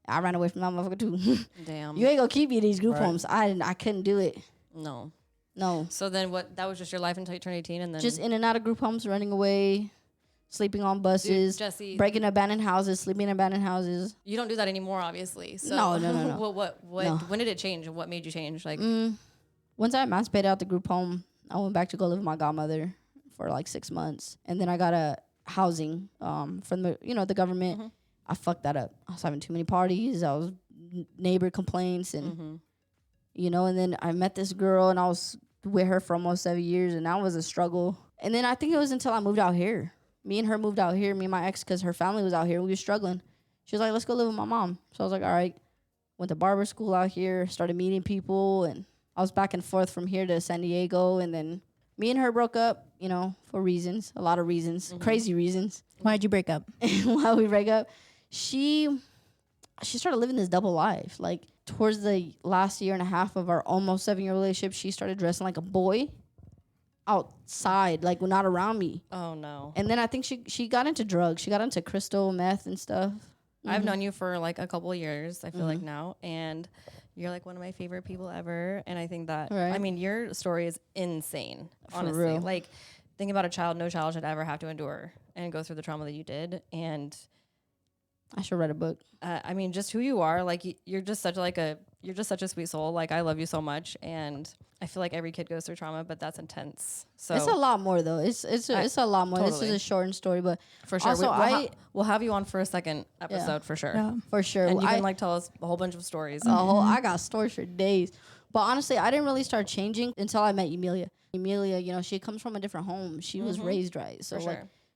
S4: I ran away from that motherfucker, too.
S1: Damn.
S4: You ain't going to keep me in these group
S3: Right.
S4: homes. I couldn't do it.
S1: No.
S4: No.
S1: So then what? That was just your life until you turned 18, and then
S4: Just in and out of group homes, running away, sleeping on buses,
S1: Jesse,
S4: breaking abandoned houses, sleeping in abandoned houses.
S1: you don't do that anymore, obviously. So
S4: No.
S1: what?
S4: No.
S1: When did it change? What made you change? Like,
S4: Once I emancipated out the group home, I went back to go live with my godmother for like 6 months, and then I got a housing from the government. I fucked that up. I was having too many parties. I was neighbor complaints, and and then I met this girl, and I was with her for almost 7 years, and that was a struggle. And then I think it was until I moved out here. Me and her moved out here. Me and my ex, because her family was out here. We were struggling. She was like, "Let's go live with my mom." So I was like, "All right." Went to barber school out here. Started meeting people, and I was back and forth from here to San Diego, and then me and her broke up, for reasons, a lot of reasons, crazy reasons.
S2: Why'd you break up?
S4: Why we break up? She started living this double life. Like, towards the last year and a half of our almost 7-year relationship, she started dressing like a boy outside, like, not around me.
S1: oh no.
S4: And then I think she got into drugs. She got into crystal meth and stuff.
S1: I've known you for like a couple of years, I feel like now, and you're like one of my favorite people ever. And I think that,
S4: Right.
S1: I mean, your story is insane, honestly.
S4: real.
S1: Like, think about a child no child should ever have to endure and go through the trauma that you did. And
S4: I should write a book.
S1: I mean, just who you are, like, you're just such a sweet soul. Like, I love you so much, and I feel like every kid goes through trauma, but that's intense. So
S4: It's a lot more, though. It's a lot more. This
S1: totally.
S4: is a shortened story, but
S1: for sure,
S4: Also,
S1: we'll have you on for a second episode for sure.
S2: Yeah.
S4: for sure.
S1: And you
S4: I,
S1: can like tell us a whole bunch of stories.
S4: I got stories for days. But honestly, I didn't really start changing until I met Emelia. Emelia, she comes from a different home. She was raised right. So,
S1: For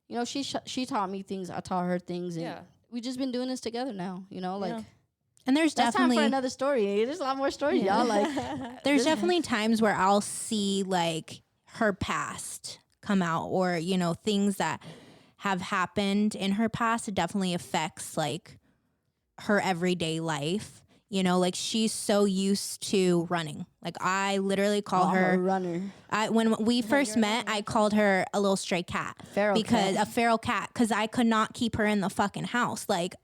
S4: like,
S1: sure.
S4: she taught me things. I taught her things. And
S1: Yeah.
S4: we just been doing this together now, like.
S1: Yeah.
S2: And there's
S4: That's time
S2: definitely
S4: for another story. There's a lot more stories, y'all. Like,
S2: there's definitely times where I'll see like her past come out, or things that have happened in her past. It definitely affects like her everyday life. Like, she's so used to running. Like, I literally call
S4: I'm
S2: her
S4: a runner.
S2: when we first met, I called her a little stray cat. A feral cat, because I could not keep her in the fucking house. Like,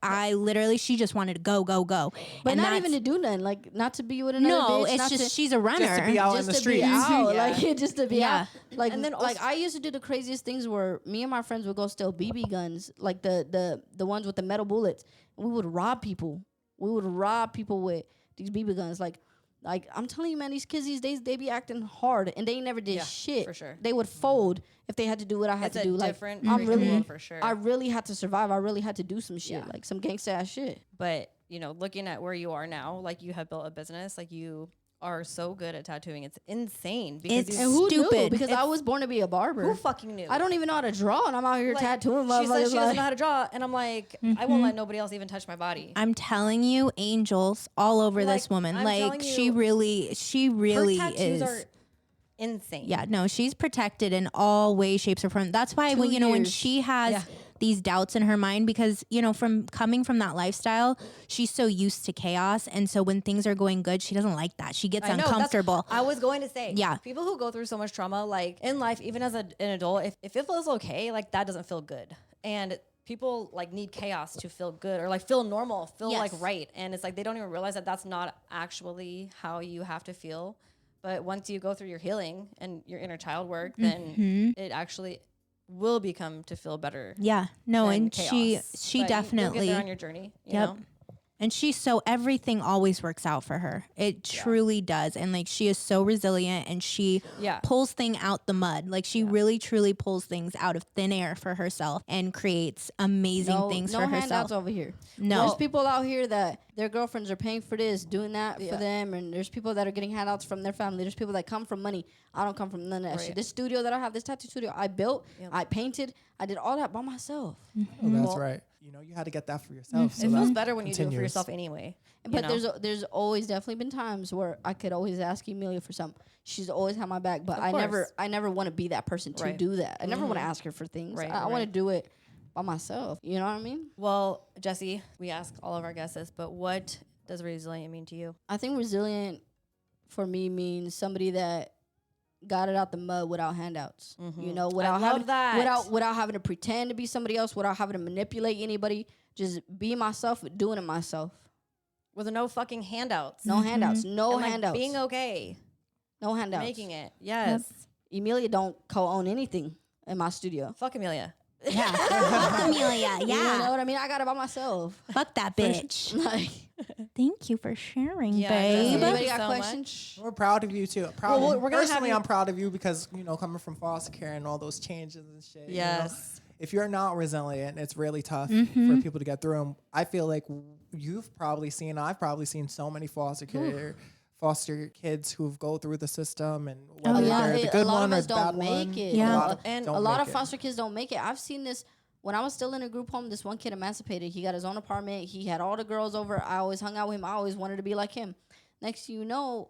S2: she just wanted to go.
S4: But
S2: And
S4: not even to do nothing. Like, not to be with another
S2: no,
S4: bitch.
S2: it's
S4: not
S2: just
S4: to,
S2: she's a runner.
S3: Just to be out in the
S4: to
S3: streets.
S4: be out.
S1: Yeah.
S4: Like, just to be
S2: Yeah.
S4: out. Like,
S1: And then
S4: like,
S1: also-
S4: I used to do the craziest things where me and my friends would go steal BB guns, like the ones with the metal bullets. And we would rob people. We would rob people with these BB guns. Like I'm telling you, man, these kids these days, they be acting hard, and they never did shit.
S1: for sure.
S4: They would fold if they had to do what I had
S1: It's
S4: to
S1: a
S4: do. Like,
S1: different
S4: I'm
S1: freaking
S4: really,
S1: world for sure.
S4: I really had to survive. I really had to do some shit,
S1: Yeah.
S4: like some gangsta ass shit.
S1: But looking at where you are now, like, you have built a business, like, you are so good at tattooing. It's insane because
S2: It's
S4: And who knew?
S2: Stupid.
S4: Because I was born to be a barber.
S1: who fucking knew?
S4: I don't even know how to draw, and I'm out here
S1: Like,
S4: tattooing.
S1: She says
S4: motherfuckers
S1: she doesn't know how to draw, and I'm like, I won't let nobody else even touch my body.
S2: I'm telling you, angels all over this
S1: Like,
S2: woman.
S1: I'm
S2: Like,
S1: telling
S2: she
S1: you,
S2: really
S1: Her tattoos
S2: is.
S1: are insane.
S2: Yeah, no, she's protected in all ways, shapes, or forms. That's why, when
S4: 2
S2: when
S4: years.
S2: she has
S1: Yeah.
S2: these doubts in her mind, because from coming from that lifestyle, she's so used to chaos, and so when things are going good, she doesn't like that. She gets
S1: I know, that's-
S2: uncomfortable.
S1: I was going to say,
S2: Yeah.
S1: people who go through so much trauma, like, in life, even as an adult, if it feels okay, like, that doesn't feel good. And people, like, need chaos to feel good, or like feel normal, feel like
S2: Yes.
S1: right. And it's like they don't even realize that that's not actually how you have to feel. But once you go through your healing and your inner child work, then it actually will become to feel better.
S2: Yeah, no,
S1: than
S2: and
S1: chaos.
S2: she
S1: But you'll
S2: definitely.
S1: get there on your journey. You
S2: Yep.
S1: know?
S2: And she's so, everything always works out for her. It truly does. And like, she is so resilient, and she
S1: Yeah.
S2: pulls thing out the mud. Like, she really truly pulls things out of thin air for herself and creates amazing things
S4: no
S2: for
S4: handouts
S2: herself.
S4: over here.
S2: No.
S4: There's people out here that their girlfriends are paying for this, doing that for them, and there's people that are getting handouts from their family. There's people that come from money. I don't come from none of that shit. This studio that I have, this tattoo studio, I built, I painted, I did all that by myself.
S3: Oh, that's right. you know, you had to get that for yourself. So
S1: It feels
S3: that
S1: better when you do it for
S3: continues.
S1: yourself anyway.
S4: But
S1: you know?
S4: there's always definitely been times where I could always ask Emelia for something. She's always had my back, but
S1: Of
S4: I
S1: course.
S4: never want to be that person to
S1: Right.
S4: do that. I never want to ask her for things.
S1: Right,
S4: I want to
S1: right.
S4: do it by myself. You know what I mean?
S1: Well, Jesse, we ask all of our guests this, but what does resilient mean to you?
S4: I think resilient for me means somebody that got it out the mud without handouts. You know, without
S1: love
S4: having
S1: that.
S4: without having to pretend to be somebody else, without having to manipulate anybody. Just be myself, doing it myself.
S1: With no fucking handouts.
S4: No handouts. No
S1: And, like,
S4: handouts.
S1: being okay.
S4: No handouts.
S1: Making it. Yes.
S4: Emelia don't co-own anything in my studio.
S1: Fuck Emelia.
S2: Yeah. Fuck Emelia.
S4: You
S2: Yeah.
S4: know what I mean? I got it by myself.
S2: Fuck that bitch.
S4: Like,
S2: Thank you for sharing,
S1: Yeah,
S2: babe.
S1: Jesse,
S4: anybody
S1: you
S4: got
S1: so
S4: questions?
S3: We're proud of you too. Proud
S1: Well,
S3: of,
S1: we're gonna have
S3: personally,
S1: you-
S3: I'm proud of you because, you know, coming from foster care and all those changes and shit. you know,
S1: Yes.
S3: if you're not resilient, it's really tough
S1: Mm-hmm.
S3: for people to get through them. I feel like I've probably seen so many foster kids who've go through the system, and whether they're the
S4: a
S3: good
S4: lot
S3: one
S4: of
S3: or
S4: us
S3: the bad
S4: don't make
S3: one.
S4: it.
S2: Yeah.
S1: And
S3: don't
S4: a lot
S3: make
S4: of
S3: it.
S4: foster kids don't make it. I've seen this when I was still in a group home. This one kid emancipated. He got his own apartment. He had all the girls over. I always hung out with him. I always wanted to be like him. Next thing you know,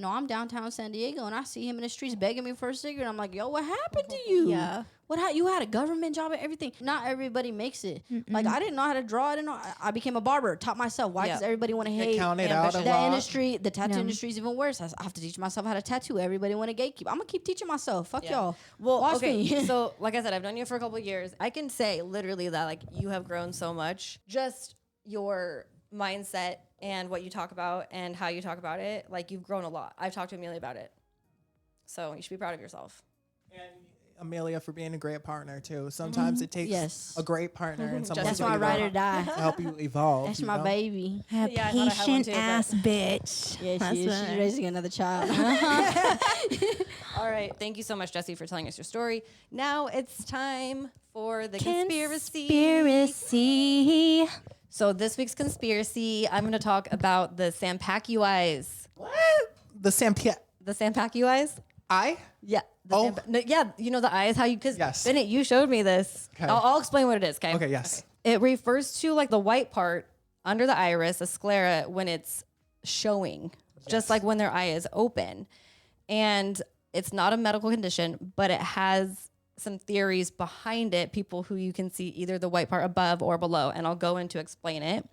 S4: I'm downtown San Diego and I see him in the streets begging me for a cigarette. I'm like, yo, what happened to you?
S2: Yeah.
S4: You had a government job and everything. Not everybody makes it. Like, I didn't know how to draw. I didn't know. I became a barber, taught myself. Why? Because
S1: Yeah.
S4: everybody want to
S3: Get
S4: hate.
S3: counted out a
S4: The
S3: lot.
S4: industry, the tattoo industry is even worse. I have to teach myself how to tattoo. Everybody want to gatekeep. I'm gonna keep teaching myself. Fuck y'all.
S1: Well,
S4: Watch
S1: okay.
S4: me.
S1: So, like I said, I've known you for a couple of years. I can say literally that, like, you have grown so much. Just your mindset and what you talk about and how you talk about it. Like, you've grown a lot. I've talked to Emelia about it. So, you should be proud of yourself.
S3: And Emelia for being a great partner too. Sometimes it takes
S4: Yes.
S3: a great partner and someone
S4: That's
S3: to
S4: my
S3: evolve-
S4: ride or die.
S3: to help you evolve.
S4: That's
S3: you
S4: my
S3: know?
S4: baby.
S2: A
S1: Yeah, I thought I had one
S2: patient
S1: too, but-
S2: ass bitch.
S4: Yeah,
S2: That's
S4: she is.
S2: what-
S4: She's raising another child.
S1: All right. Thank you so much, Jesse, for telling us your story. Now it's time for the conspiracy.
S2: Conspiracy.
S1: So, this week's conspiracy, I'm going to talk about the sanpaku eyes.
S3: What? The Sampia.
S1: The sanpaku eyes? Yeah.
S3: Oh.
S1: Yeah, you know the eyes, how you, because
S3: Yes.
S1: Bennett, you showed me this.
S3: Okay.
S1: I'll explain what it is, okay?
S3: Okay, yes.
S1: It refers to like the white part under the iris, the sclera, when it's showing, just like when their eye is open. And it's not a medical condition, but it has some theories behind it, people who you can see either the white part above or below. And I'll go into explain it.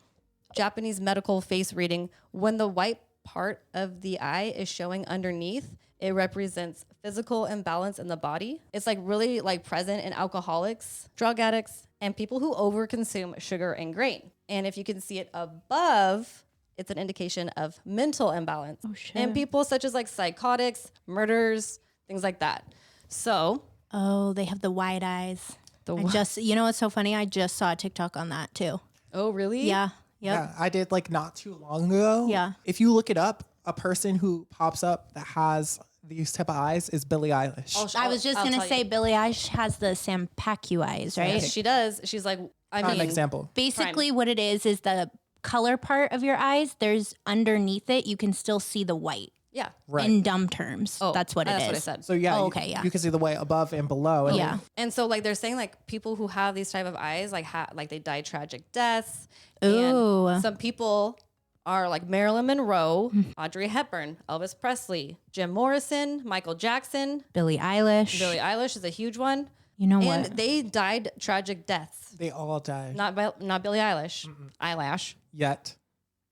S1: Japanese medical face reading, when the white part of the eye is showing underneath, it represents physical imbalance in the body. It's like really like present in alcoholics, drug addicts, and people who overconsume sugar and grain. And if you can see it above, it's an indication of mental imbalance.
S2: Oh, shit.
S1: And people such as like psychotics, murders, things like that. So
S2: Oh, they have the wide eyes. You know what's so funny? I just saw a TikTok on that too.
S1: oh really?
S2: Yeah. Yep.
S3: Yeah, I did like not too long ago.
S2: Yeah.
S3: If you look it up, a person who pops up that has these type of eyes is Billie Eilish.
S2: I was just
S1: I'll
S2: gonna
S1: tell
S2: say
S1: you.
S2: Billie Eilish has the Sampaku eyes, right?
S1: Yes, she does. She's like, I
S3: Not
S1: mean,
S3: an example.
S2: Basically, what it is the color part of your eyes. There's underneath it, you can still see the white.
S1: yeah.
S3: Right.
S2: In dumb terms, that's what it is.
S1: That's what I said.
S3: So yeah,
S2: Oh,
S3: you-
S2: okay, yeah.
S3: you can see the way above and below. And
S2: Yeah.
S1: And so like they're saying like people who have these type of eyes like like they die tragic deaths.
S2: Ooh.
S1: And some people are like Marilyn Monroe, Audrey Hepburn, Elvis Presley, Jim Morrison, Michael Jackson,
S2: Billie Eilish.
S1: Billie Eilish is a huge one.
S2: You know
S1: And
S2: what?
S1: they died tragic deaths.
S3: They all die.
S1: Not Billie Eilish, eyelash.
S3: Yet.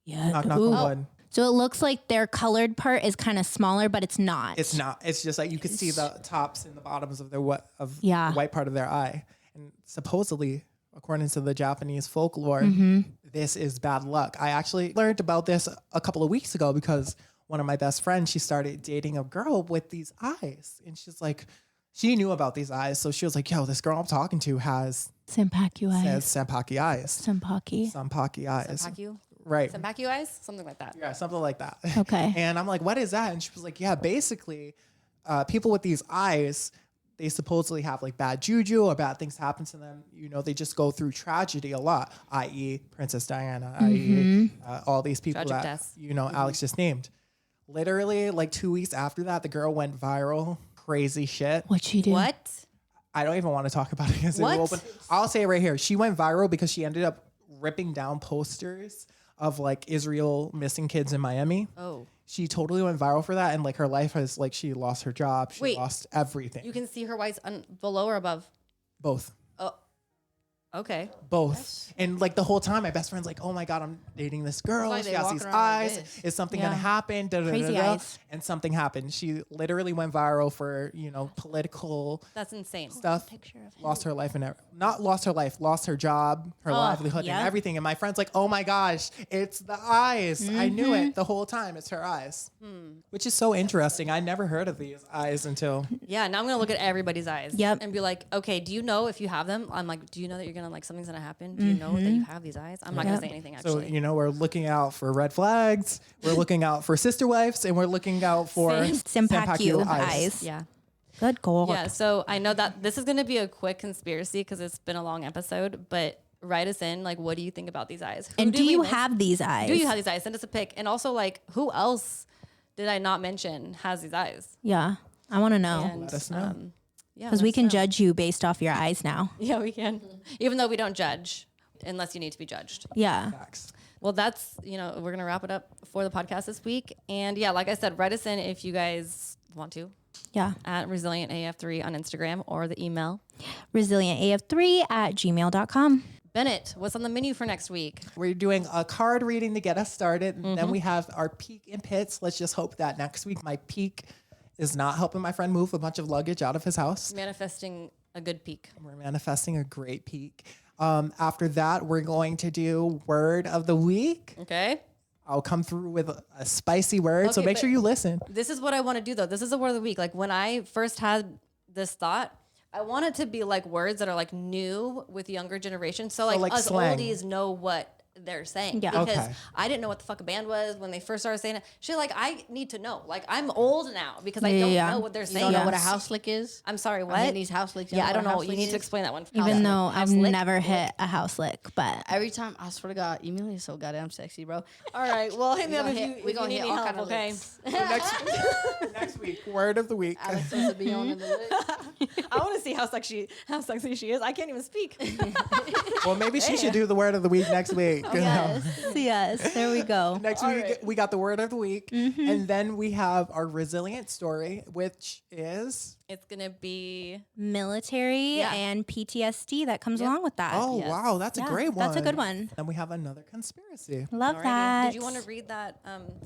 S2: Yeah.
S3: Knock, knock
S2: Ooh.
S3: on wood.
S2: So it looks like their colored part is kind of smaller, but it's not.
S3: It's not. It's just like you can see the tops and the bottoms of their
S2: Yeah.
S3: the white part of their eye. And supposedly, according to the Japanese folklore, this is bad luck. I actually learned about this a couple of weeks ago because one of my best friends, she started dating a girl with these eyes. And she's like, she knew about these eyes. So she was like, yo, this girl I'm talking to has
S2: Sampaku eyes.
S3: sampaki eyes.
S2: Sampaki.
S3: Sampaki eyes.
S1: Sampaku?
S3: Right.
S1: Sampaku eyes? Something like that.
S3: Yeah, something like that.
S2: Okay.
S3: And I'm like, what is that? And she was like, yeah, basically, people with these eyes, they supposedly have like bad juju or bad things happen to them. You know, they just go through tragedy a lot, i.e. Princess Diana, i.e. All these people
S1: Tragic
S3: that,
S1: deaths.
S3: you know, Alex just named. Literally, like 2 weeks after that, the girl went viral. Crazy shit.
S2: What'd she do?
S1: What?
S3: I don't even want to talk about it because it will open. I'll say it right here. She went viral because she ended up ripping down posters of like Israel missing kids in Miami.
S1: Oh.
S3: She totally went viral for that, and like her life has like she lost her job, she lost everything.
S1: You can see her whites below or above?
S3: Both.
S1: Oh. Okay.
S3: Both. And like the whole time, my best friend's like, oh my God, I'm dating this girl.
S4: like
S3: She
S4: they
S3: has
S4: walking
S3: these
S4: around like
S3: eyes.
S4: this.
S3: Is something going to happen? Da, da,
S2: Crazy
S3: da, da.
S2: eyes.
S3: And something happened. She literally went viral for, you know, political
S1: That's insane.
S3: stuff.
S2: Picture of him.
S3: Lost her life and not lost her life, lost her job, her livelihood
S2: yeah.
S3: and everything. And my friend's like, oh my gosh, it's the eyes. I knew it the whole time. It's her eyes, which is so interesting. I never heard of these eyes until.
S1: Yeah, now I'm gonna look at everybody's eyes.
S2: Yep.
S1: And be like, okay, do you know if you have them? I'm like, do you know that you're gonna like something's gonna happen? Do you know that you have these eyes? I'm not gonna say anything
S3: So,
S1: actually.
S3: you know, we're looking out for red flags, we're looking out for sister wives, and we're looking out for
S2: Sanpaku eyes.
S1: Yeah.
S2: Good God.
S1: Yeah. So I know that this is gonna be a quick conspiracy because it's been a long episode, but write us in. Like, what do you think about these eyes? Who
S2: And
S1: did
S2: do
S1: we
S2: you
S1: miss?
S2: have these eyes?
S1: Do you have these eyes? Send us a pic. And also, like, who else did I not mention has these eyes?
S2: Yeah. I want to know.
S1: And,
S3: Let us know.
S1: Yeah,
S2: Because we
S1: let us
S2: can
S1: know.
S2: judge you based off your eyes now.
S1: Yeah, we can. Even though we don't judge, unless you need to be judged.
S2: Yeah.
S3: Facts.
S1: Well, that's, you know, we're going to wrap it up for the podcast this week. And yeah, like I said, write us in if you guys want to
S2: Yeah.
S1: at ResilientAF3 on Instagram or the email.
S2: ResilientAF3@gmail.com.
S1: Bennett, what's on the menu for next week?
S3: We're doing a card reading to get us started. And then we have our peak and pits. Let's just hope that next week my peak is not helping my friend move a bunch of luggage out of his house.
S1: Manifesting a good peak.
S3: We're manifesting a great peak. After that, we're going to do word of the week.
S1: Okay.
S3: I'll come through with a spicy word. So
S1: Okay,
S3: make
S1: but-
S3: sure you listen.
S1: This is what I want to do though. This is the word of the week. Like when I first had this thought, I want it to be like words that are like new with younger generations. So like us
S3: slang.
S1: oldies know what they're saying.
S2: Yeah.
S1: Because
S3: Okay.
S1: I didn't know what the fuck a band was when they first started saying it. Shit, like I need to know. Like I'm old now because I don't
S2: Yeah.
S1: know what they're
S4: You
S1: saying.
S4: don't know
S2: Yeah.
S4: what a house lick is?
S1: I'm sorry,
S4: I'm
S1: what?
S4: hitting these house licks.
S1: Yeah, I don't
S4: what a
S1: know.
S4: house
S1: You
S4: lick
S1: need to
S4: is?
S1: explain that one.
S2: Even though I've
S1: House lick?
S2: never hit a house lick, but
S4: Every time, I swear to God, Emelia is so goddamn sexy, bro.
S1: All right. Well, hit me up if you
S4: We
S1: if
S4: gonna
S1: you
S4: hit
S1: need
S4: all
S1: help,
S4: kind of
S1: okay?
S4: licks.
S3: Next week, word of the week.
S4: Alex wants to be on in the lick.
S1: I want to see how sexy she is. I can't even speak.
S3: Well, maybe she should do the word of the week next week. you know?
S2: yes, there we go.
S3: Next week, we got the word of the week. And then we have our resilient story, which is...
S1: It's gonna be
S2: Military
S1: Yeah.
S2: and PTSD that comes along with that.
S3: Oh,
S1: Yes.
S3: wow. That's a
S2: Yeah,
S3: great one.
S2: that's a good one.
S3: Then we have another conspiracy.
S2: Love
S1: Alrighty.
S2: that.
S1: Did you want to read that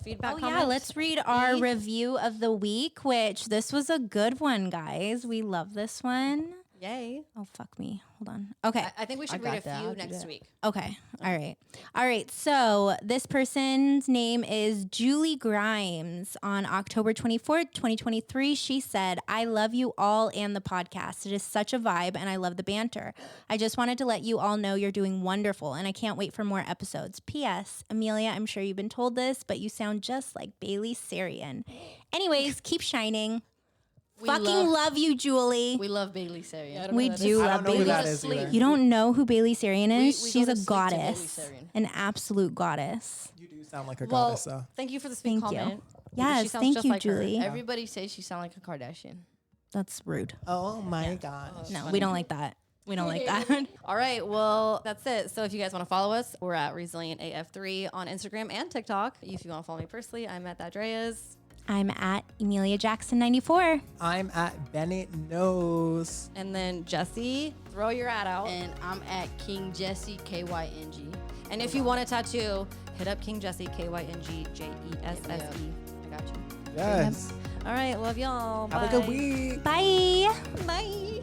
S1: feedback?
S2: Oh
S1: comment?
S2: yeah, let's read our
S1: Week?
S2: review of the week, which this was a good one, guys. We love this one.
S1: Yay!
S2: Oh, fuck me. Hold on. Okay.
S1: I think we should
S4: got
S1: read a
S4: that.
S1: few
S4: I'll do
S1: next
S4: that.
S1: week.
S2: Okay. All right. All right. So this person's name is Julie Grimes. On October 24th, 2023, she said, I love you all and the podcast. It is such a vibe and I love the banter. I just wanted to let you all know you're doing wonderful and I can't wait for more episodes. P.S. Emelia, I'm sure you've been told this, but you sound just like Bailey Sarian. Anyways, keep shining. Fucking love you, Julie.
S4: We love Bailey Sarian.
S2: We do
S3: I
S2: love
S3: don't know who
S2: Bailey.
S3: that is either.
S2: You don't know who Bailey Sarian is?
S4: we
S2: She's
S4: go
S2: a
S4: to sleep to Bailey
S2: goddess,
S4: Sarian.
S2: an absolute goddess.
S3: You do sound like a
S1: Well,
S3: goddess, though.
S1: thank you for the sweet
S2: Thank you.
S1: comment.
S2: Yes,
S1: She sounds
S2: thank
S1: just
S2: you,
S1: like her.
S2: Julie.
S4: Everybody says she sounds like a Kardashian.
S2: That's rude.
S3: Oh, my gosh.
S2: No, we don't like that. We don't like that.
S1: All right, well, that's it. So if you guys want to follow us, we're at ResilientAF3 on Instagram and TikTok. If you want to follow me personally, I'm at ThatDreas.
S2: I'm at Emelia Jackson 94.
S3: I'm at Bennett Knows.
S1: And then Jesse, throw your ad out.
S4: And I'm at King Jesse, KYNG.
S1: And if you want a tattoo, hit up King Jesse, KYNGJESSE.
S4: I got you.
S3: Yes.
S1: All right, love y'all.
S3: Have a good week.
S2: Bye.
S1: Bye.